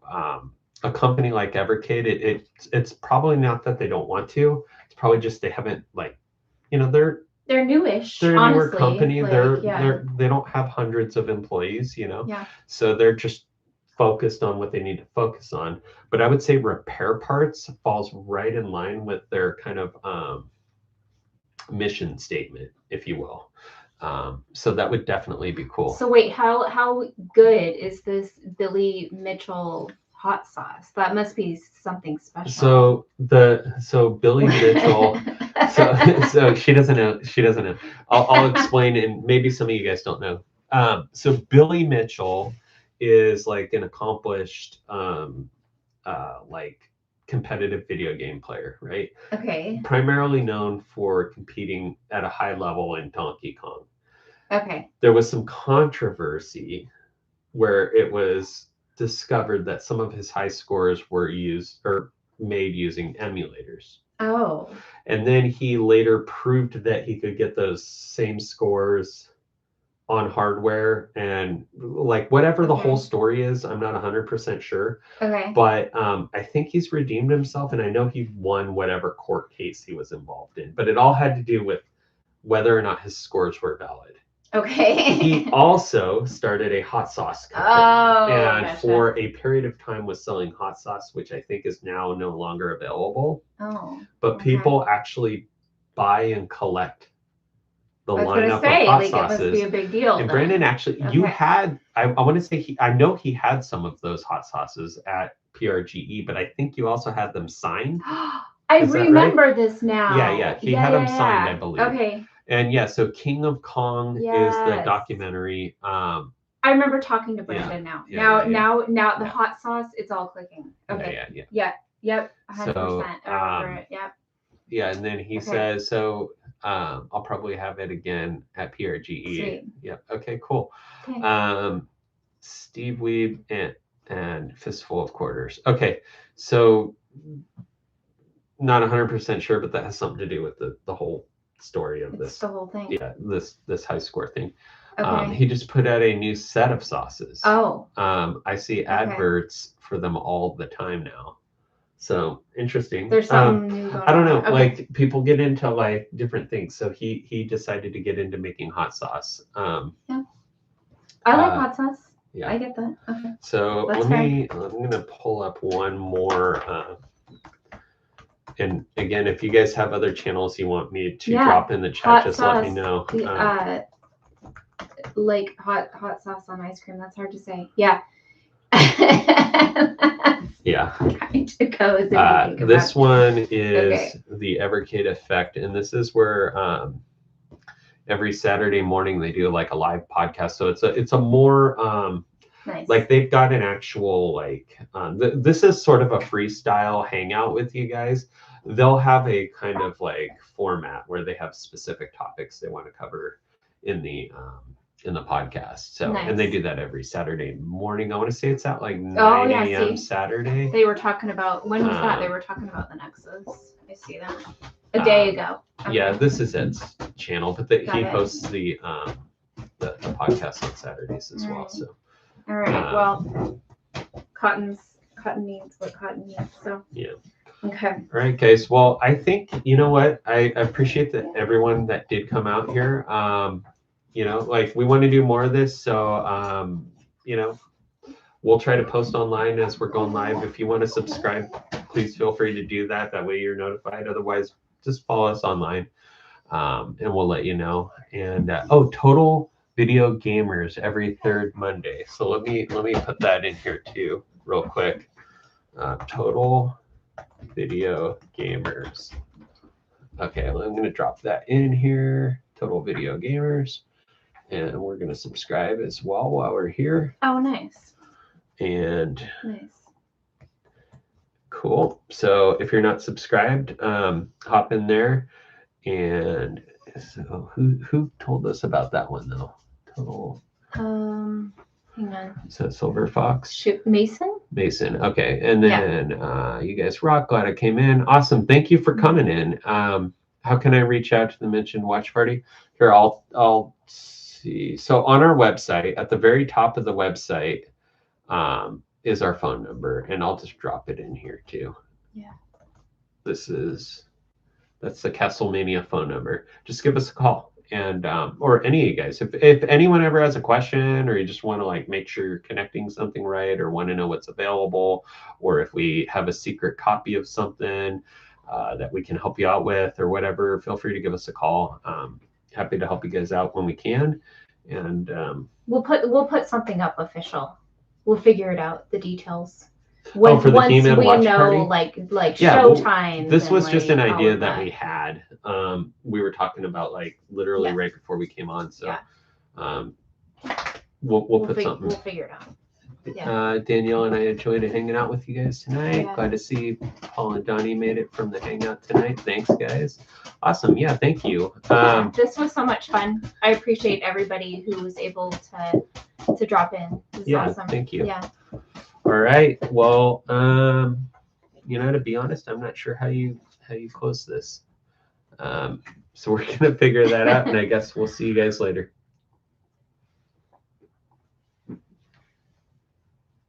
a company like Evercade, it's probably not that they don't want to. It's probably just they haven't they're newish. They're a honestly, newer company. They don't have hundreds of employees, Yeah. So they're just focused on what they need to focus on. But I would say repair parts falls right in line with their kind of mission statement, if you will. So that would definitely be cool. So wait, how good is this Billy Mitchell hot sauce? That must be something special. So Billy Mitchell. So she doesn't know. I'll explain, and maybe some of you guys don't know. So Billy Mitchell is like an accomplished like competitive video game player, right? Okay. Primarily known for competing at a high level in Donkey Kong. Okay. There was some controversy where it was discovered that some of his high scores were made using emulators. Oh. And then he later proved that he could get those same scores on hardware, and like whatever the whole story is, I'm not 100% sure. Okay. But I think he's redeemed himself, and I know he won whatever court case he was involved in. But it all had to do with whether or not his scores were valid. Okay. He also started a hot sauce company, and gotcha. for a period of time was selling hot sauce, which I think is now no longer available. Oh. But okay. people actually buy and collect the I was gonna lineup say, of hot like, it must sauces. be a big deal. And then. Brandon, actually, you Okay. had, I want to say, I know he had some of those hot sauces at PRGE, but I think you also had them signed. I Is that right? remember this now. Yeah. He had them signed, I believe. Okay. And yeah, so King of Kong is the Yes. documentary. I remember talking to Brandon now. Now the hot sauce, it's all clicking. Okay. Yeah. Yep. 100%. So, I remember it. Yep. Yeah, and then he says, so I'll probably have it again at PRGE. Sweet. Yep. Okay, cool. Okay. Steve Weeb and Fistful of Quarters. Okay, so not 100% sure, but that has something to do with the whole story of this. The whole thing. Yeah, this high score thing. Okay. He just put out a new set of sauces. Oh. I see adverts for them all the time now. So interesting. There's something new going on. I don't know. Okay. Like people get into like different things. So he decided to get into making hot sauce. Yeah. I like hot sauce. Yeah. I get that. Okay. So I'm gonna pull up one more. And again, if you guys have other channels you want me to drop in the chat, hot just sauce, let me know. Like hot sauce on ice cream. That's hard to say. Yeah. Yeah. This one is the Evercade Effect, and this is where every Saturday morning they do like a live podcast. So it's a more nice. Like they've got an actual like this is sort of a freestyle hangout with you guys. They'll have a kind of like format where they have specific topics they want to cover in the podcast. So and they do that every Saturday morning. I want to say it's at like 9 a.m. Saturday. They were talking about when was that? They were talking about the Nexus. I see that a day ago. Okay. Yeah, this is its channel, but he hosts the podcast on Saturdays as well. So all right. Well, cotton needs what cotton needs. So yeah. Okay. All right, guys. Well, I think you know what I appreciate that everyone that did come out here. Like we want to do more of this, so we'll try to post online as we're going live. If you want to subscribe, please feel free to do that. That way you're notified. Otherwise, just follow us online, and we'll let you know. And Total Video Gamers every third Monday. So let me put that in here too, real quick. Total Video Gamers. Okay, I'm going to drop that in here. Total Video Gamers. And we're going to subscribe as well while we're here. Oh, nice. And nice. Cool. So if you're not subscribed, hop in there. And so who told us about that one though? Total. Hang on. So Silver Fox. Mason. Okay. And then you guys rock. Glad I came in. Awesome. Thank you for coming in. How can I reach out to the mentioned watch party? Here, I'll see. So on our website, at the very top of the website, is our phone number, and I'll just drop it in here too. Yeah. That's the Castlemania phone number. Just give us a call, and or any of you guys. If anyone ever has a question, or you just want to like make sure you're connecting something right, or want to know what's available, or if we have a secret copy of something that we can help you out with, or whatever, feel free to give us a call. Happy to help you guys out when we can, and we'll put something up official. We'll figure it out, the details. For the He-Man watch party? like show times. This was just an idea that we had. We were talking about like literally right before we came on. So we'll put something. We'll figure it out. Yeah. Danielle and I enjoyed hanging out with you guys tonight. Yeah. Glad to see Paul and Donnie made it from the hangout tonight. Thanks, guys. Awesome. Yeah, thank you. This was so much fun. I appreciate everybody who was able to drop in. It was awesome. Thank you. Yeah. All right. Well, to be honest, I'm not sure how you close this. So we're gonna figure that out, and I guess we'll see you guys later.